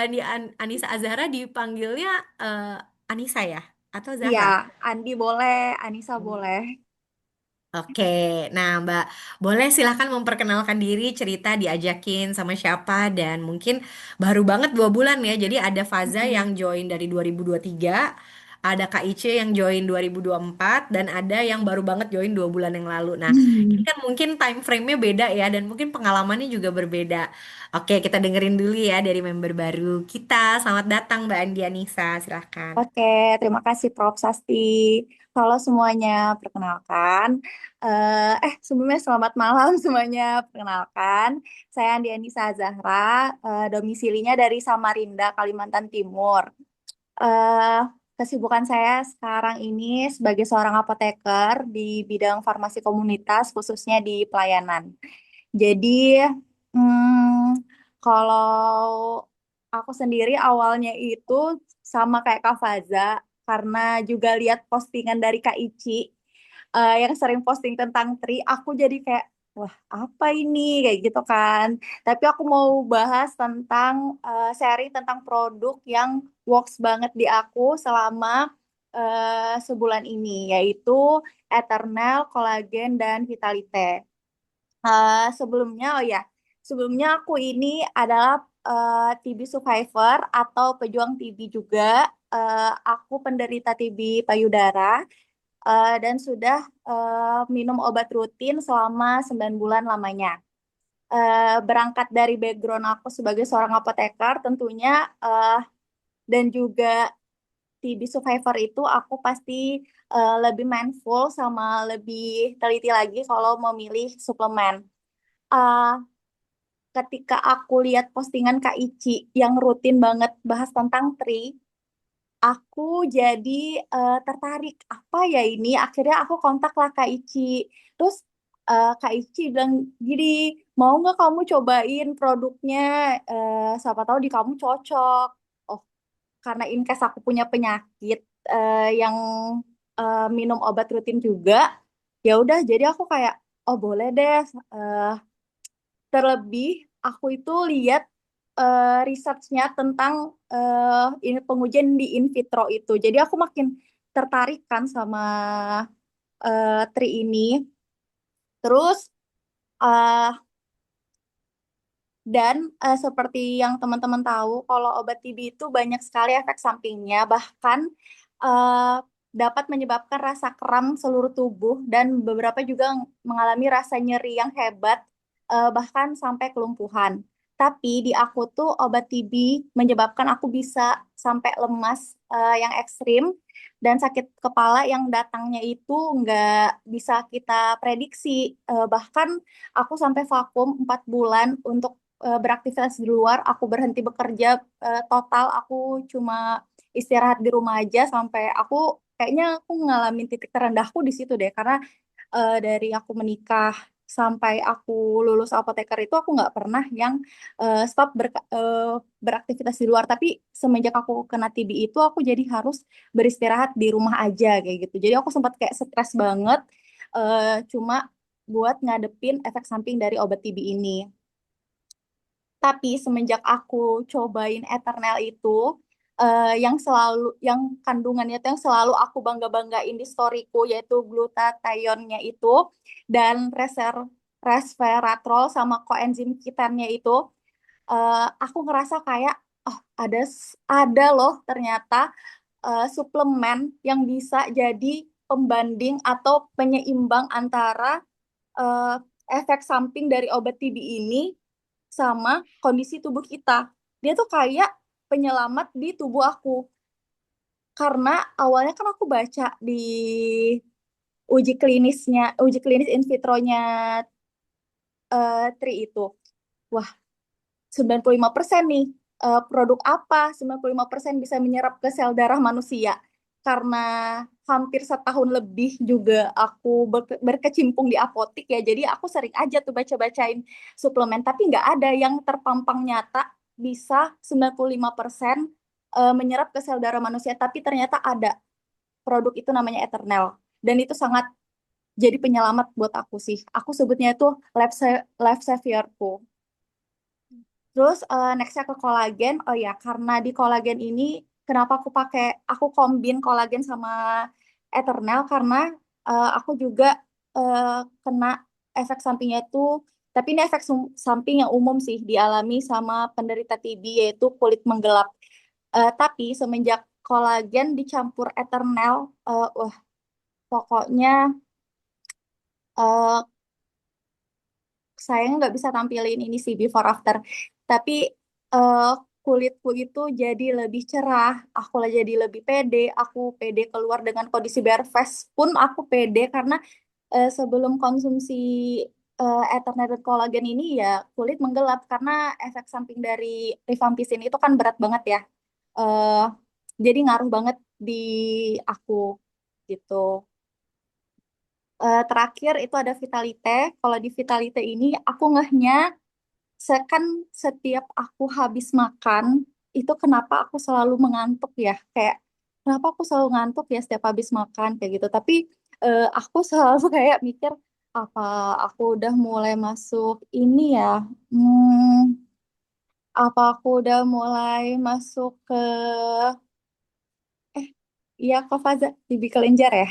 Anissa Azhara dipanggilnya eh, Anissa ya? Atau Iya, Zahra? Andi boleh, Anissa boleh. Oke, nah Mbak, boleh silahkan memperkenalkan diri, cerita diajakin sama siapa, dan mungkin baru banget 2 bulan ya. Jadi ada Faza yang Hmm. join dari 2023, ada Kak Ice yang join 2024, dan ada yang baru banget join 2 bulan yang lalu. Nah, ini kan mungkin time frame-nya beda ya, dan mungkin pengalamannya juga berbeda. Oke, kita dengerin dulu ya dari member baru kita. Selamat datang Mbak Andi Anissa, silahkan. Oke, terima kasih Prof. Sasti. Halo semuanya, perkenalkan. Sebelumnya selamat malam semuanya, perkenalkan. Saya Andi Anissa Zahra, domisilinya dari Samarinda, Kalimantan Timur. eh Kesibukan saya sekarang ini sebagai seorang apoteker di bidang farmasi komunitas, khususnya di pelayanan. Jadi, kalau aku sendiri awalnya itu sama kayak Kak Faza, karena juga lihat postingan dari Kak Ici yang sering posting tentang Tri, aku jadi kayak, wah apa ini kayak gitu kan. Tapi aku mau bahas tentang sharing tentang produk yang works banget di aku selama sebulan ini, yaitu Eternal, Collagen, dan Vitalite. Sebelumnya aku ini adalah TB survivor atau pejuang TB juga. Aku penderita TB payudara dan sudah minum obat rutin selama 9 bulan lamanya. Berangkat dari background aku sebagai seorang apoteker tentunya, dan juga TB survivor itu aku pasti lebih mindful sama lebih teliti lagi kalau memilih suplemen. Eh, Ketika aku lihat postingan Kak Ici yang rutin banget bahas tentang tri, aku jadi tertarik. Apa ya ini? Akhirnya aku kontaklah Kak Ici. Terus Kak Ici bilang gini, mau nggak kamu cobain produknya? Siapa tahu di kamu cocok. Oh, karena in case aku punya penyakit yang minum obat rutin juga, ya udah. Jadi aku kayak, oh boleh deh. eh, Terlebih, aku itu lihat research-nya tentang ini pengujian di in vitro itu. Jadi aku makin tertarik kan sama tri ini. Terus eh, seperti yang teman-teman tahu, kalau obat TB itu banyak sekali efek sampingnya, bahkan eh, dapat menyebabkan rasa kram seluruh tubuh dan beberapa juga mengalami rasa nyeri yang hebat, bahkan sampai kelumpuhan. Tapi di aku tuh obat TB menyebabkan aku bisa sampai lemas yang ekstrim dan sakit kepala yang datangnya itu nggak bisa kita prediksi. Bahkan aku sampai vakum 4 bulan untuk beraktivitas di luar, aku berhenti bekerja total, aku cuma istirahat di rumah aja sampai aku kayaknya aku ngalamin titik terendahku di situ deh, karena dari aku menikah sampai aku lulus apoteker itu aku nggak pernah yang stop beraktivitas di luar. Tapi semenjak aku kena TB itu aku jadi harus beristirahat di rumah aja kayak gitu. Jadi aku sempat kayak stres banget, cuma buat ngadepin efek samping dari obat TB ini. Tapi semenjak aku cobain Eternal itu, yang kandungannya itu yang selalu aku bangga-banggain di storyku, yaitu glutathionnya itu dan resveratrol sama koenzim Q10-nya itu, aku ngerasa kayak Oh, ada loh ternyata suplemen yang bisa jadi pembanding atau penyeimbang antara eh, efek samping dari obat TB ini sama kondisi tubuh kita. Dia tuh kayak penyelamat di tubuh aku. Karena awalnya kan aku baca di uji klinis in vitronya Tri itu. Wah, 95% nih produk apa 95% bisa menyerap ke sel darah manusia. Karena hampir setahun lebih juga aku berkecimpung di apotik ya, jadi aku sering aja tuh baca-bacain suplemen, tapi nggak ada yang terpampang nyata bisa 95% menyerap ke sel darah manusia, tapi ternyata ada produk itu namanya Eternal. Dan itu sangat jadi penyelamat buat aku sih. Aku sebutnya itu life saviorku. Terus nextnya ke kolagen. Oh ya, karena di kolagen ini kenapa aku kombin kolagen sama Eternal karena aku juga eh, kena efek sampingnya itu, tapi ini efek samping yang umum sih dialami sama penderita TB yaitu kulit menggelap. Tapi semenjak kolagen dicampur Eternal, wah pokoknya eh, saya nggak bisa tampilin ini sih before after, tapi eh, kulitku itu jadi lebih cerah, aku lah jadi lebih pede, aku pede keluar dengan kondisi bare face pun aku pede karena sebelum konsumsi Eternal dan kolagen ini ya kulit menggelap karena efek samping dari rifampicin itu kan berat banget ya. eh jadi ngaruh banget di aku gitu. Terakhir itu ada Vitalite. Kalau di Vitalite ini aku ngehnya kan setiap aku habis makan itu kenapa aku selalu mengantuk ya? Kayak kenapa aku selalu ngantuk ya setiap habis makan kayak gitu. Tapi aku selalu kayak mikir apa aku udah mulai masuk ini ya? Hmm, apa aku udah mulai masuk ke eh iya Kak Faza di kelenjar ya?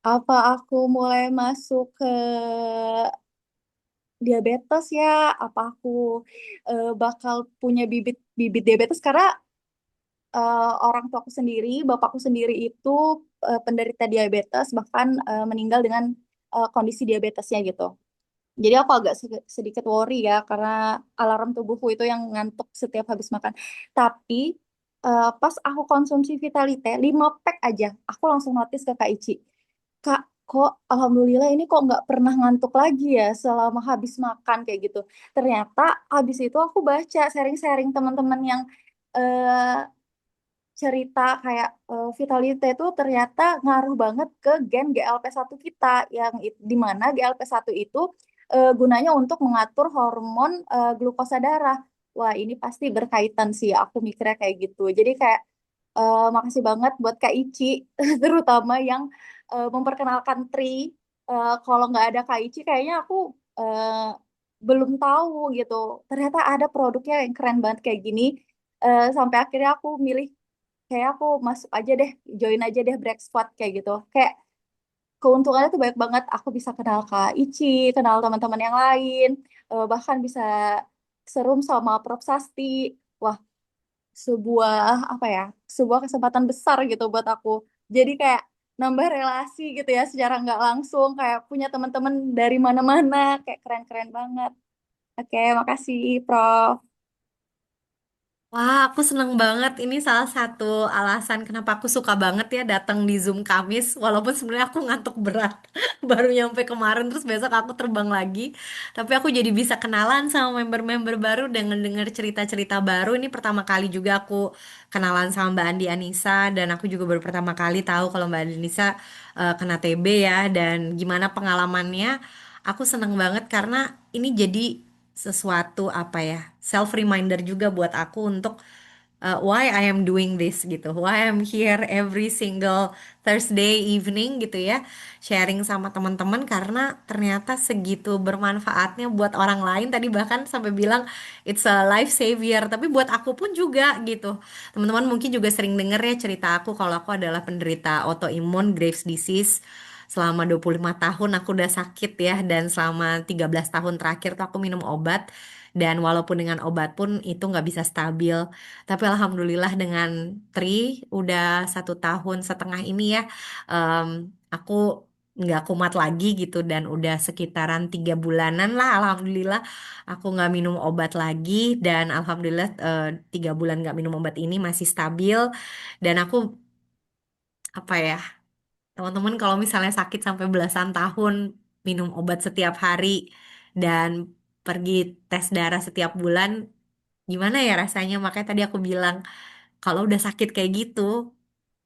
Apa aku mulai masuk ke diabetes ya, apa aku bakal punya bibit bibit diabetes karena orang tuaku sendiri, bapakku sendiri itu penderita diabetes bahkan meninggal dengan kondisi diabetesnya gitu. Jadi aku agak sedikit worry ya karena alarm tubuhku itu yang ngantuk setiap habis makan. Tapi pas aku konsumsi Vitalite 5 pack aja, aku langsung notice ke Kak Ici. Kak, kok alhamdulillah ini kok nggak pernah ngantuk lagi ya selama habis makan kayak gitu. Ternyata habis itu aku baca sharing-sharing teman-teman yang eh, cerita kayak Vitality itu ternyata ngaruh banget ke gen GLP1 kita yang di mana GLP1 itu gunanya untuk mengatur hormon glukosa darah. Wah, ini pasti berkaitan sih. Aku mikirnya kayak gitu. Jadi kayak makasih banget buat Kak Ici, terutama yang memperkenalkan Tri. Kalau nggak ada Kak Ici, kayaknya aku eh, belum tahu gitu. Ternyata ada produknya yang keren banget kayak gini. Sampai akhirnya aku milih kayak aku masuk aja deh, join aja deh Break Squad kayak gitu. Kayak keuntungannya tuh banyak banget. Aku bisa kenal Kak Ici, kenal teman-teman yang lain, bahkan bisa serum sama Prof Sasti. Wah, sebuah apa ya, sebuah kesempatan besar gitu buat aku. Jadi kayak nambah relasi gitu ya secara nggak langsung, kayak punya teman-teman dari mana-mana, kayak keren-keren banget. Oke, makasih Prof. Wah, aku seneng banget. Ini salah satu alasan kenapa aku suka banget ya datang di Zoom Kamis. Walaupun sebenarnya aku ngantuk berat. Baru nyampe kemarin, terus besok aku terbang lagi. Tapi aku jadi bisa kenalan sama member-member baru dengan dengar cerita-cerita baru. Ini pertama kali juga aku kenalan sama Mbak Andi Anissa. Dan aku juga baru pertama kali tahu kalau Mbak Andi Anissa kena TB ya. Dan gimana pengalamannya. Aku seneng banget karena ini jadi sesuatu apa ya, self reminder juga buat aku untuk why I am doing this gitu, why I'm here every single Thursday evening gitu ya, sharing sama teman-teman karena ternyata segitu bermanfaatnya buat orang lain. Tadi bahkan sampai bilang it's a life savior, tapi buat aku pun juga gitu. Teman-teman mungkin juga sering denger ya cerita aku kalau aku adalah penderita autoimun Graves disease. Selama 25 tahun aku udah sakit ya, dan selama 13 tahun terakhir tuh aku minum obat. Dan walaupun dengan obat pun itu nggak bisa stabil. Tapi alhamdulillah dengan Tri udah 1 tahun setengah ini ya, em, aku nggak kumat lagi gitu dan udah sekitaran 3 bulanan lah alhamdulillah aku nggak minum obat lagi dan alhamdulillah 3 bulan nggak minum obat ini masih stabil dan aku apa ya teman-teman kalau misalnya sakit sampai belasan tahun minum obat setiap hari dan pergi tes darah setiap bulan gimana ya rasanya makanya tadi aku bilang kalau udah sakit kayak gitu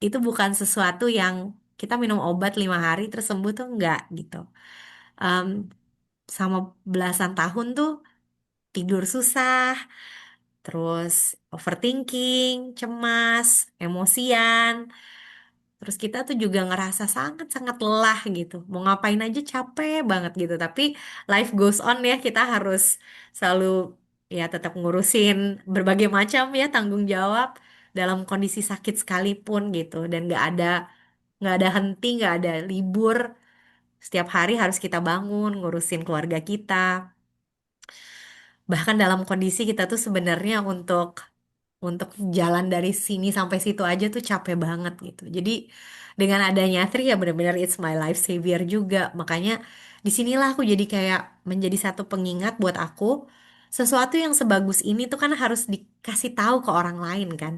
itu bukan sesuatu yang kita minum obat 5 hari terus sembuh tuh enggak gitu. Em, Sama belasan tahun tuh tidur susah, terus overthinking, cemas, emosian. Terus kita tuh juga ngerasa sangat-sangat lelah gitu. Mau ngapain aja capek banget gitu. Tapi life goes on ya, kita harus selalu ya tetap ngurusin berbagai macam ya tanggung jawab dalam kondisi sakit sekalipun gitu. Dan nggak ada henti, nggak ada libur. Setiap hari harus kita bangun, ngurusin keluarga kita. Bahkan dalam kondisi kita tuh sebenarnya untuk jalan dari sini sampai situ aja tuh capek banget gitu. Jadi dengan adanya Tri ya benar-benar it's my life savior juga. Makanya disinilah aku jadi kayak menjadi satu pengingat buat aku. Sesuatu yang sebagus ini tuh kan harus dikasih tahu ke orang lain kan.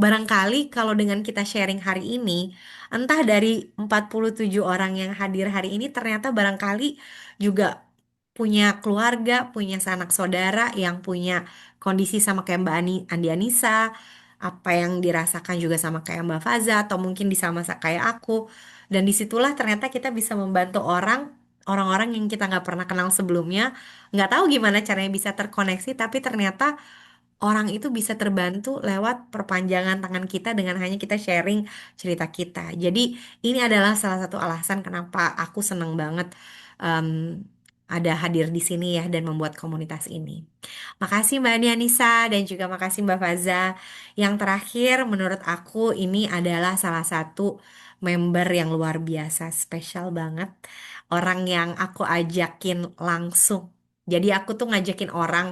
Barangkali kalau dengan kita sharing hari ini, entah dari 47 orang yang hadir hari ini ternyata barangkali juga punya keluarga, punya sanak saudara yang punya kondisi sama kayak Andi Anissa, apa yang dirasakan juga sama kayak Mbak Faza atau mungkin di sama kayak aku. Dan disitulah ternyata kita bisa membantu orang-orang yang kita nggak pernah kenal sebelumnya, nggak tahu gimana caranya bisa terkoneksi, tapi ternyata orang itu bisa terbantu lewat perpanjangan tangan kita dengan hanya kita sharing cerita kita. Jadi ini adalah salah satu alasan kenapa aku seneng banget em, ada hadir di sini ya dan membuat komunitas ini. Makasih Mbak Dianisa dan juga makasih Mbak Faza. Yang terakhir menurut aku ini adalah salah satu member yang luar biasa, spesial banget. Orang yang aku ajakin langsung. Jadi aku tuh ngajakin orang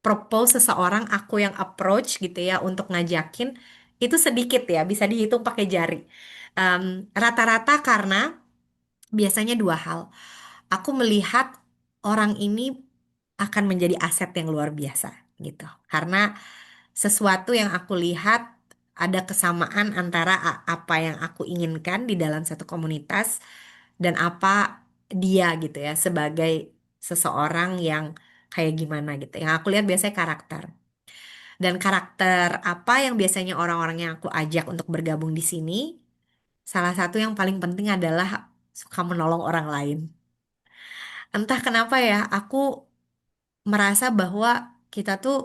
propose seseorang aku yang approach gitu ya untuk ngajakin itu sedikit ya bisa dihitung pakai jari. Rata-rata karena biasanya 2 hal. Aku melihat orang ini akan menjadi aset yang luar biasa gitu. Karena sesuatu yang aku lihat ada kesamaan antara apa yang aku inginkan di dalam satu komunitas dan apa dia gitu ya sebagai seseorang yang kayak gimana gitu. Yang aku lihat biasanya karakter. Dan karakter apa yang biasanya orang-orang yang aku ajak untuk bergabung di sini, salah satu yang paling penting adalah suka menolong orang lain. Entah kenapa ya, aku merasa bahwa kita tuh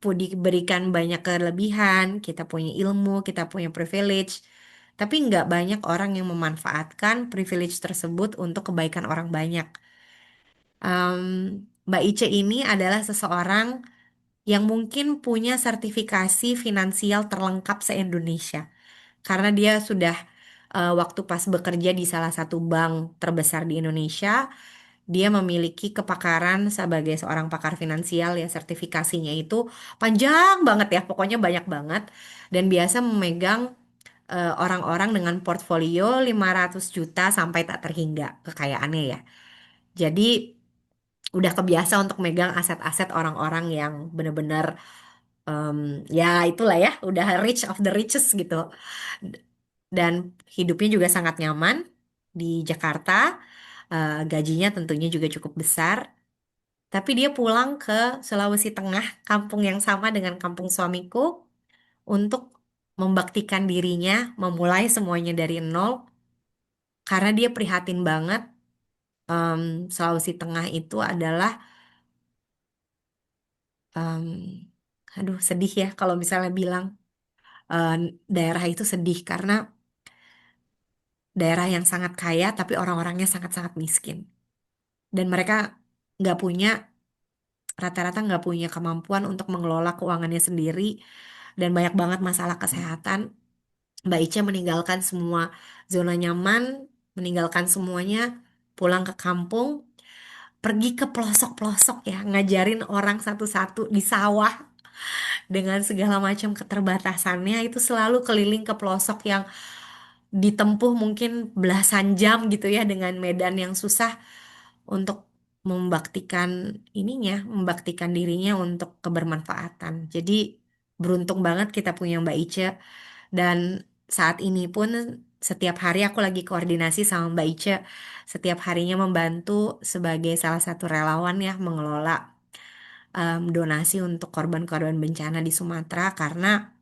diberikan banyak kelebihan, kita punya ilmu, kita punya privilege, tapi nggak banyak orang yang memanfaatkan privilege tersebut untuk kebaikan orang banyak. Em, Mbak Ice ini adalah seseorang yang mungkin punya sertifikasi finansial terlengkap se-Indonesia. Karena dia sudah waktu pas bekerja di salah satu bank terbesar di Indonesia, dia memiliki kepakaran sebagai seorang pakar finansial ya sertifikasinya itu panjang banget ya, pokoknya banyak banget dan biasa memegang orang-orang dengan portfolio 500 juta sampai tak terhingga kekayaannya ya. Jadi udah kebiasa untuk megang aset-aset orang-orang yang bener-bener em, ya itulah ya, udah rich of the richest gitu. Dan hidupnya juga sangat nyaman di Jakarta. Gajinya tentunya juga cukup besar. Tapi dia pulang ke Sulawesi Tengah, kampung yang sama dengan kampung suamiku, untuk membaktikan dirinya, memulai semuanya dari nol, karena dia prihatin banget. em, Sulawesi Tengah itu adalah, em, aduh sedih ya kalau misalnya bilang eh, daerah itu sedih karena daerah yang sangat kaya tapi orang-orangnya sangat-sangat miskin dan mereka nggak punya rata-rata nggak punya kemampuan untuk mengelola keuangannya sendiri dan banyak banget masalah kesehatan. Mbak Ica meninggalkan semua zona nyaman, meninggalkan semuanya, pulang ke kampung pergi ke pelosok-pelosok ya, ngajarin orang satu-satu di sawah dengan segala macam keterbatasannya itu selalu keliling ke pelosok yang ditempuh mungkin belasan jam gitu ya dengan medan yang susah untuk membaktikan membaktikan dirinya untuk kebermanfaatan. Jadi beruntung banget kita punya Mbak Ice dan saat ini pun setiap hari aku lagi koordinasi sama Mbak Ice, setiap harinya membantu sebagai salah satu relawan ya mengelola donasi untuk korban-korban bencana di Sumatera karena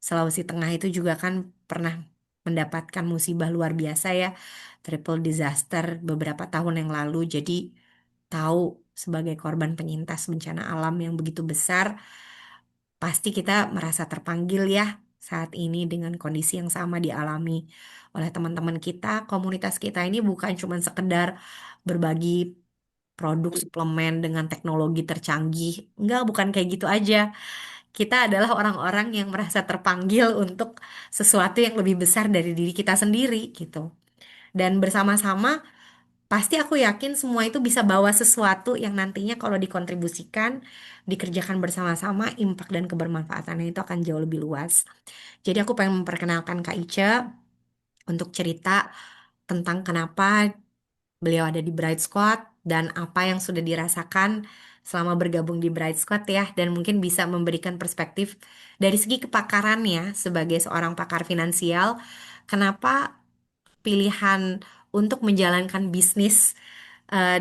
Sulawesi Tengah itu juga kan pernah mendapatkan musibah luar biasa ya, triple disaster beberapa tahun yang lalu. Jadi tahu sebagai korban penyintas bencana alam yang begitu besar, pasti kita merasa terpanggil ya saat ini dengan kondisi yang sama dialami oleh teman-teman kita. Komunitas kita ini bukan cuma sekedar berbagi produk suplemen dengan teknologi tercanggih. Enggak, bukan kayak gitu aja. Kita adalah orang-orang yang merasa terpanggil untuk sesuatu yang lebih besar dari diri kita sendiri gitu. Dan bersama-sama pasti aku yakin semua itu bisa bawa sesuatu yang nantinya kalau dikontribusikan, dikerjakan bersama-sama, impact dan kebermanfaatannya itu akan jauh lebih luas. Jadi aku pengen memperkenalkan Kak Ica untuk cerita tentang kenapa beliau ada di Bright Squad dan apa yang sudah dirasakan selama bergabung di Bright Squad ya dan mungkin bisa memberikan perspektif dari segi kepakarannya sebagai seorang pakar finansial kenapa pilihan untuk menjalankan bisnis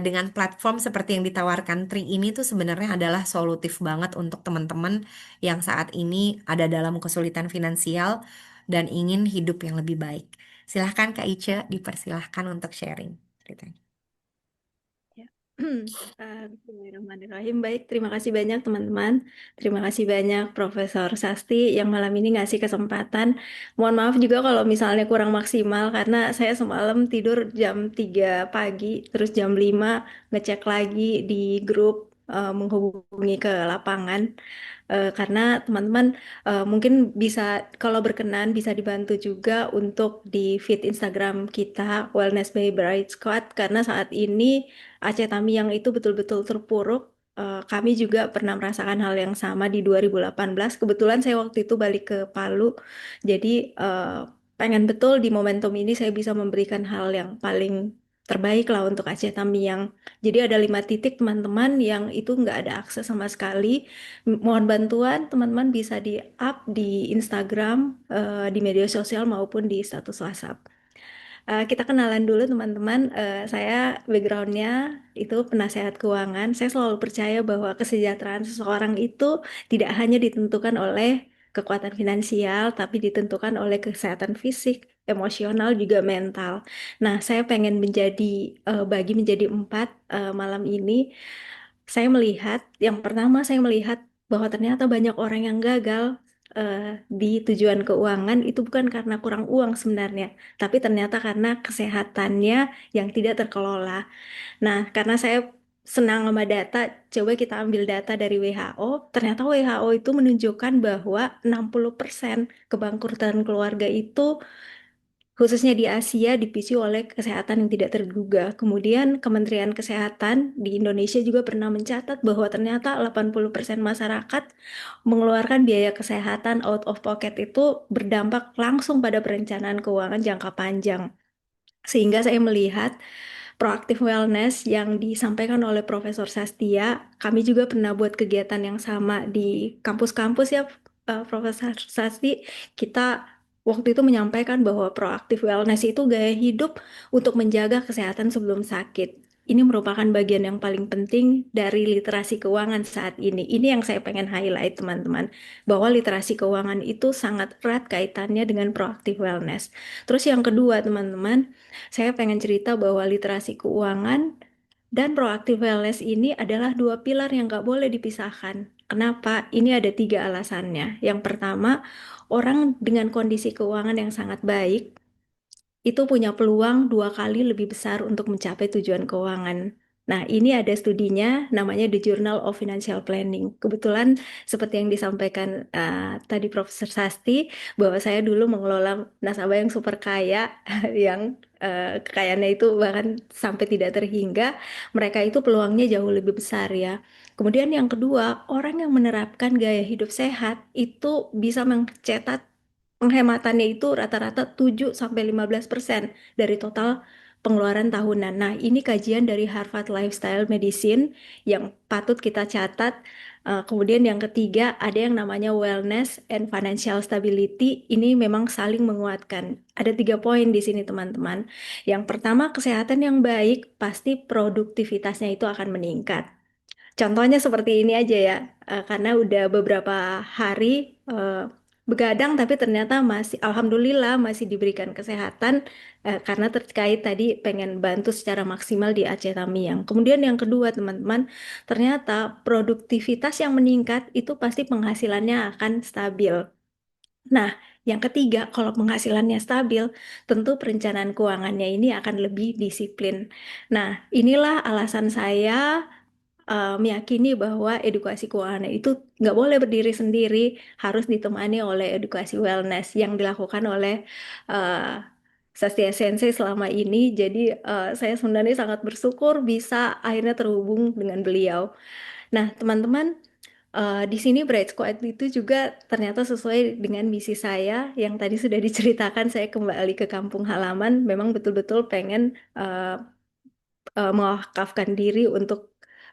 dengan platform seperti yang ditawarkan Tri ini tuh sebenarnya adalah solutif banget untuk teman-teman yang saat ini ada dalam kesulitan finansial dan ingin hidup yang lebih baik. Silahkan Kak Ica, dipersilahkan untuk sharing ceritanya. Ya. Bismillahirrahmanirrahim. Baik, terima kasih banyak teman-teman. Terima kasih banyak Profesor Sasti yang malam ini ngasih kesempatan. Mohon maaf juga kalau misalnya kurang maksimal karena saya semalam tidur jam 3 pagi, terus jam 5 ngecek lagi di grup menghubungi ke lapangan. Karena teman-teman mungkin bisa kalau berkenan bisa dibantu juga untuk di feed Instagram kita Wellness by Bright Squad karena saat ini Aceh Tamiang itu betul-betul terpuruk. Kami juga pernah merasakan hal yang sama di 2018. Kebetulan saya waktu itu balik ke Palu, jadi pengen betul di momentum ini saya bisa memberikan hal yang paling terbaik lah untuk Aceh Tamiang. Jadi ada 5 titik teman-teman yang itu nggak ada akses sama sekali. Mohon bantuan teman-teman bisa di-up di Instagram, di media sosial maupun di status WhatsApp. Kita kenalan dulu teman-teman. Saya backgroundnya itu penasehat keuangan. Saya selalu percaya bahwa kesejahteraan seseorang itu tidak hanya ditentukan oleh kekuatan finansial, tapi ditentukan oleh kesehatan fisik, emosional, juga mental. Nah, saya pengen bagi menjadi 4 malam ini. Saya melihat, yang pertama saya melihat bahwa ternyata banyak orang yang gagal di tujuan keuangan itu bukan karena kurang uang sebenarnya, tapi ternyata karena kesehatannya yang tidak terkelola. Nah, karena saya senang sama data, coba kita ambil data dari WHO. Ternyata WHO itu menunjukkan bahwa 60% kebangkrutan keluarga itu khususnya di Asia dipicu oleh kesehatan yang tidak terduga. Kemudian Kementerian Kesehatan di Indonesia juga pernah mencatat bahwa ternyata 80% masyarakat mengeluarkan biaya kesehatan out of pocket itu berdampak langsung pada perencanaan keuangan jangka panjang. Sehingga saya melihat proaktif wellness yang disampaikan oleh Profesor Sastia, kami juga pernah buat kegiatan yang sama di kampus-kampus ya, Profesor Sasti. Kita waktu itu menyampaikan bahwa proaktif wellness itu gaya hidup untuk menjaga kesehatan sebelum sakit. Ini merupakan bagian yang paling penting dari literasi keuangan saat ini. Ini yang saya pengen highlight teman-teman, bahwa literasi keuangan itu sangat erat kaitannya dengan proaktif wellness. Terus yang kedua teman-teman, saya pengen cerita bahwa literasi keuangan dan proaktif wellness ini adalah 2 pilar yang nggak boleh dipisahkan. Kenapa? Ini ada 3 alasannya. Yang pertama, orang dengan kondisi keuangan yang sangat baik itu punya peluang 2 kali lebih besar untuk mencapai tujuan keuangan Nah, ini ada studinya namanya The Journal of Financial Planning. Kebetulan seperti yang disampaikan tadi Profesor Sasti, bahwa saya dulu mengelola nasabah yang super kaya, yang kekayaannya itu bahkan sampai tidak terhingga, mereka itu peluangnya jauh lebih besar ya. Kemudian yang kedua, orang yang menerapkan gaya hidup sehat itu bisa mencetak penghematannya itu rata-rata 7-15% dari total pengeluaran tahunan. Nah, ini kajian dari Harvard Lifestyle Medicine yang patut kita catat. Kemudian yang ketiga ada yang namanya wellness and financial stability. Ini memang saling menguatkan. Ada 3 poin di sini teman-teman. Yang pertama, kesehatan yang baik pasti produktivitasnya itu akan meningkat. Contohnya seperti ini aja ya, karena udah beberapa hari begadang tapi ternyata masih, alhamdulillah masih diberikan kesehatan karena terkait tadi pengen bantu secara maksimal di Aceh Tamiang. Kemudian yang kedua teman-teman, ternyata produktivitas yang meningkat itu pasti penghasilannya akan stabil. Nah, yang ketiga, kalau penghasilannya stabil, tentu perencanaan keuangannya ini akan lebih disiplin. Nah, inilah alasan saya meyakini bahwa edukasi keuangan itu nggak boleh berdiri sendiri, harus ditemani oleh edukasi wellness yang dilakukan oleh uh, Sastia Sensei selama ini. Jadi saya sebenarnya sangat bersyukur bisa akhirnya terhubung dengan beliau. Nah, teman-teman, di sini Bright Squad itu juga ternyata sesuai dengan misi saya yang tadi sudah diceritakan. Saya kembali ke kampung halaman, memang betul-betul pengen mewakafkan diri untuk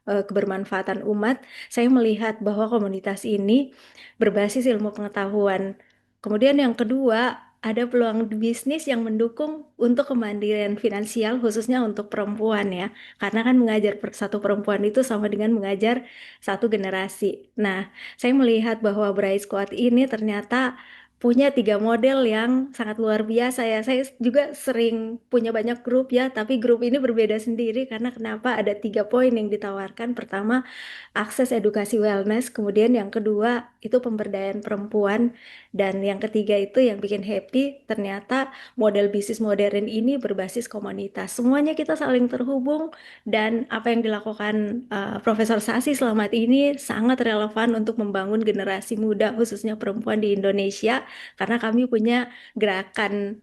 kebermanfaatan umat. Saya melihat bahwa komunitas ini berbasis ilmu pengetahuan. Kemudian yang kedua, ada peluang bisnis yang mendukung untuk kemandirian finansial khususnya untuk perempuan ya. Karena kan mengajar satu perempuan itu sama dengan mengajar satu generasi. Nah, saya melihat bahwa Bright Squad ini ternyata punya 3 model yang sangat luar biasa ya. Saya juga sering punya banyak grup ya, tapi grup ini berbeda sendiri karena kenapa ada 3 poin yang ditawarkan. Pertama, akses edukasi wellness, kemudian yang kedua itu pemberdayaan perempuan, dan yang ketiga itu yang bikin happy, ternyata model bisnis modern ini berbasis komunitas. Semuanya kita saling terhubung dan apa yang dilakukan Profesor Sasi selamat ini sangat relevan untuk membangun generasi muda khususnya perempuan di Indonesia karena kami punya gerakan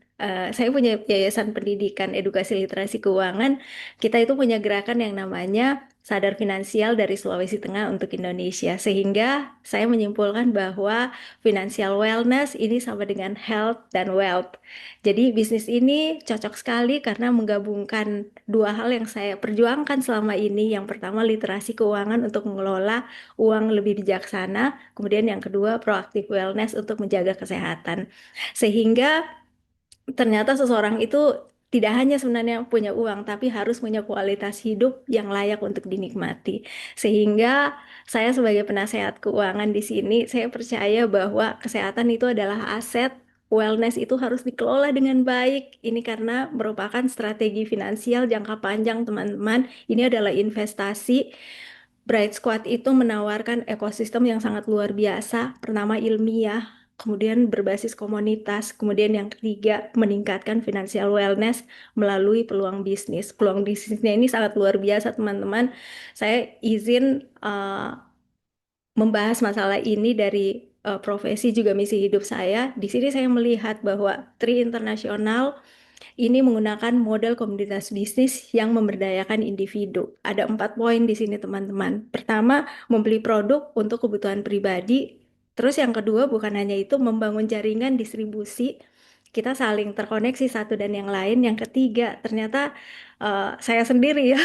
saya punya yayasan pendidikan edukasi literasi keuangan. Kita itu punya gerakan yang namanya Sadar Finansial dari Sulawesi Tengah untuk Indonesia. Sehingga saya menyimpulkan bahwa financial wellness ini sama dengan health dan wealth. Jadi bisnis ini cocok sekali karena menggabungkan 2 hal yang saya perjuangkan selama ini. Yang pertama literasi keuangan untuk mengelola uang lebih bijaksana. Kemudian yang kedua proaktif wellness untuk menjaga kesehatan. Sehingga ternyata seseorang itu tidak hanya sebenarnya punya uang, tapi harus punya kualitas hidup yang layak untuk dinikmati. Sehingga saya sebagai penasehat keuangan di sini, saya percaya bahwa kesehatan itu adalah aset, wellness itu harus dikelola dengan baik. Ini karena merupakan strategi finansial jangka panjang, teman-teman. Ini adalah investasi. Bright Squad itu menawarkan ekosistem yang sangat luar biasa. Pertama ilmiah, kemudian berbasis komunitas, kemudian yang ketiga meningkatkan financial wellness melalui peluang bisnis. Peluang bisnisnya ini sangat luar biasa teman-teman. Saya izin membahas masalah ini dari profesi juga misi hidup saya. Di sini saya melihat bahwa Tri Internasional ini menggunakan model komunitas bisnis yang memberdayakan individu. Ada 4 poin di sini teman-teman. Pertama, membeli produk untuk kebutuhan pribadi. Terus yang kedua, bukan hanya itu, membangun jaringan distribusi. Kita saling terkoneksi satu dan yang lain. Yang ketiga, ternyata saya sendiri ya,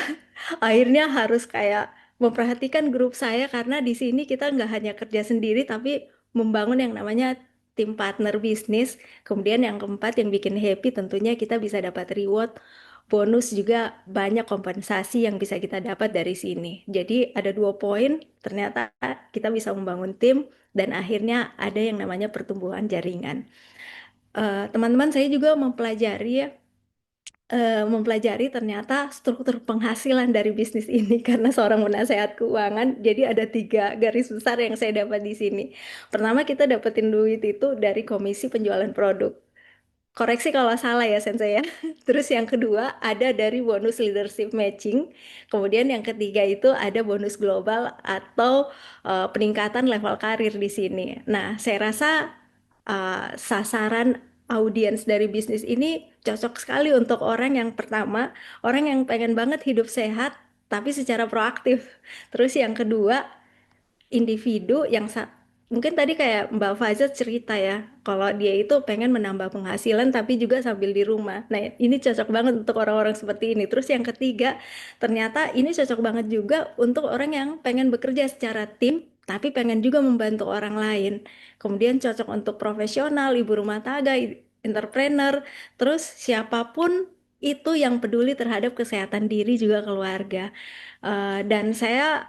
akhirnya harus kayak memperhatikan grup saya karena di sini kita nggak hanya kerja sendiri, tapi membangun yang namanya tim partner bisnis. Kemudian yang keempat yang bikin happy tentunya kita bisa dapat reward, bonus juga banyak kompensasi yang bisa kita dapat dari sini. Jadi ada 2 poin, ternyata kita bisa membangun tim dan akhirnya ada yang namanya pertumbuhan jaringan. Teman-teman saya juga mempelajari ternyata struktur penghasilan dari bisnis ini karena seorang penasehat keuangan. Jadi ada 3 garis besar yang saya dapat di sini. Pertama kita dapetin duit itu dari komisi penjualan produk. Koreksi kalau salah ya Sensei ya. Terus yang kedua ada dari bonus leadership matching. Kemudian yang ketiga itu ada bonus global atau peningkatan level karir di sini. Nah, saya rasa sasaran audiens dari bisnis ini cocok sekali untuk orang yang pertama, orang yang pengen banget hidup sehat tapi secara proaktif. Terus yang kedua, individu yang mungkin tadi kayak Mbak Faza cerita ya, kalau dia itu pengen menambah penghasilan tapi juga sambil di rumah. Nah, ini cocok banget untuk orang-orang seperti ini. Terus yang ketiga, ternyata ini cocok banget juga untuk orang yang pengen bekerja secara tim tapi pengen juga membantu orang lain. Kemudian cocok untuk profesional, ibu rumah tangga, entrepreneur, terus siapapun itu yang peduli terhadap kesehatan diri juga keluarga. Dan saya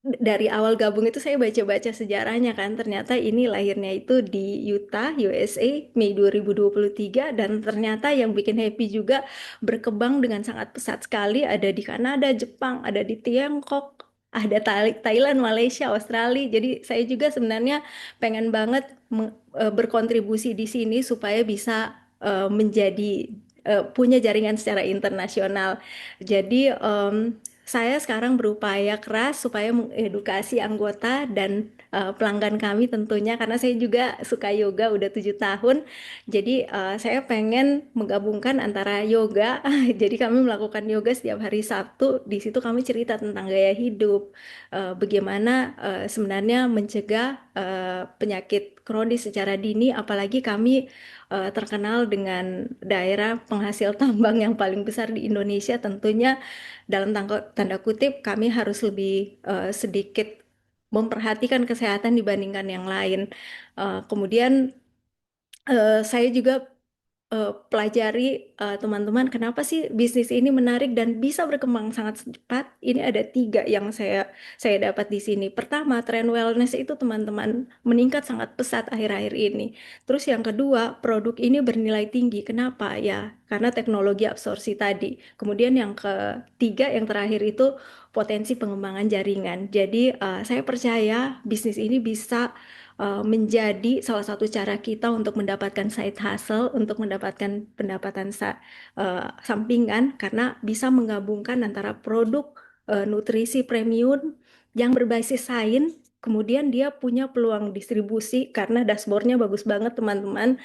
dari awal gabung itu saya baca-baca sejarahnya kan, ternyata ini lahirnya itu di Utah, USA, Mei 2023, dan ternyata yang bikin happy juga berkembang dengan sangat pesat sekali, ada di Kanada, Jepang, ada di Tiongkok, ada Thailand, Malaysia, Australia. Jadi saya juga sebenarnya pengen banget berkontribusi di sini supaya bisa menjadi punya jaringan secara internasional. Jadi saya sekarang berupaya keras supaya mengedukasi anggota dan pelanggan kami tentunya karena saya juga suka yoga udah 7 tahun. Jadi saya pengen menggabungkan antara yoga, jadi kami melakukan yoga setiap hari Sabtu. Di situ kami cerita tentang gaya hidup, bagaimana sebenarnya mencegah penyakit kronis secara dini, apalagi kami terkenal dengan daerah penghasil tambang yang paling besar di Indonesia. Tentunya dalam tanda kutip kami harus lebih sedikit memperhatikan kesehatan dibandingkan yang lain. Kemudian saya juga pelajari teman-teman kenapa sih bisnis ini menarik dan bisa berkembang sangat cepat. Ini ada 3 yang saya dapat di sini. Pertama, tren wellness itu teman-teman meningkat sangat pesat akhir-akhir ini. Terus yang kedua, produk ini bernilai tinggi. Kenapa? Ya, karena teknologi absorpsi tadi. Kemudian yang ketiga, yang terakhir itu potensi pengembangan jaringan. Jadi saya percaya bisnis ini bisa menjadi salah satu cara kita untuk mendapatkan side hustle, untuk mendapatkan pendapatan sampingan, karena bisa menggabungkan antara produk nutrisi premium yang berbasis sains, kemudian dia punya peluang distribusi karena dashboardnya bagus banget teman-teman.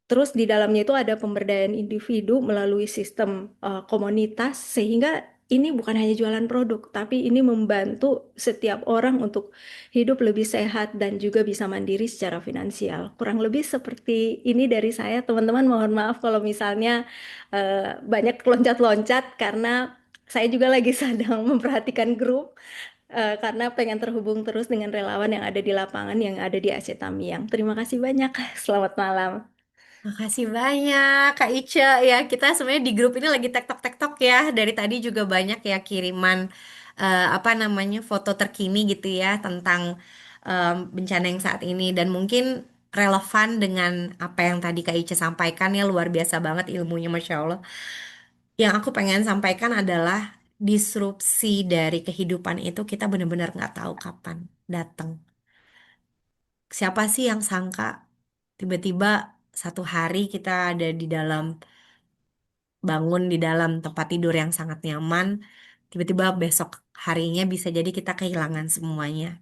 Terus di dalamnya itu ada pemberdayaan individu melalui sistem komunitas, sehingga ini bukan hanya jualan produk, tapi ini membantu setiap orang untuk hidup lebih sehat dan juga bisa mandiri secara finansial. Kurang lebih seperti ini dari saya, teman-teman. Mohon maaf kalau misalnya banyak loncat-loncat karena saya juga lagi sedang memperhatikan grup karena pengen terhubung terus dengan relawan yang ada di lapangan yang ada di Aceh Tamiang. Terima kasih banyak. Selamat malam. Makasih banyak Kak Ica ya. Kita sebenarnya di grup ini lagi tektok-tektok ya. Dari tadi juga banyak ya kiriman apa namanya foto terkini gitu ya tentang bencana yang saat ini dan mungkin relevan dengan apa yang tadi Kak Ica sampaikan ya luar biasa banget ilmunya Masya Allah. Yang aku pengen sampaikan adalah disrupsi dari kehidupan itu kita benar-benar nggak tahu kapan datang. Siapa sih yang sangka tiba-tiba satu hari kita ada di dalam bangun di dalam tempat tidur yang sangat nyaman, tiba-tiba besok harinya bisa jadi kita kehilangan semuanya.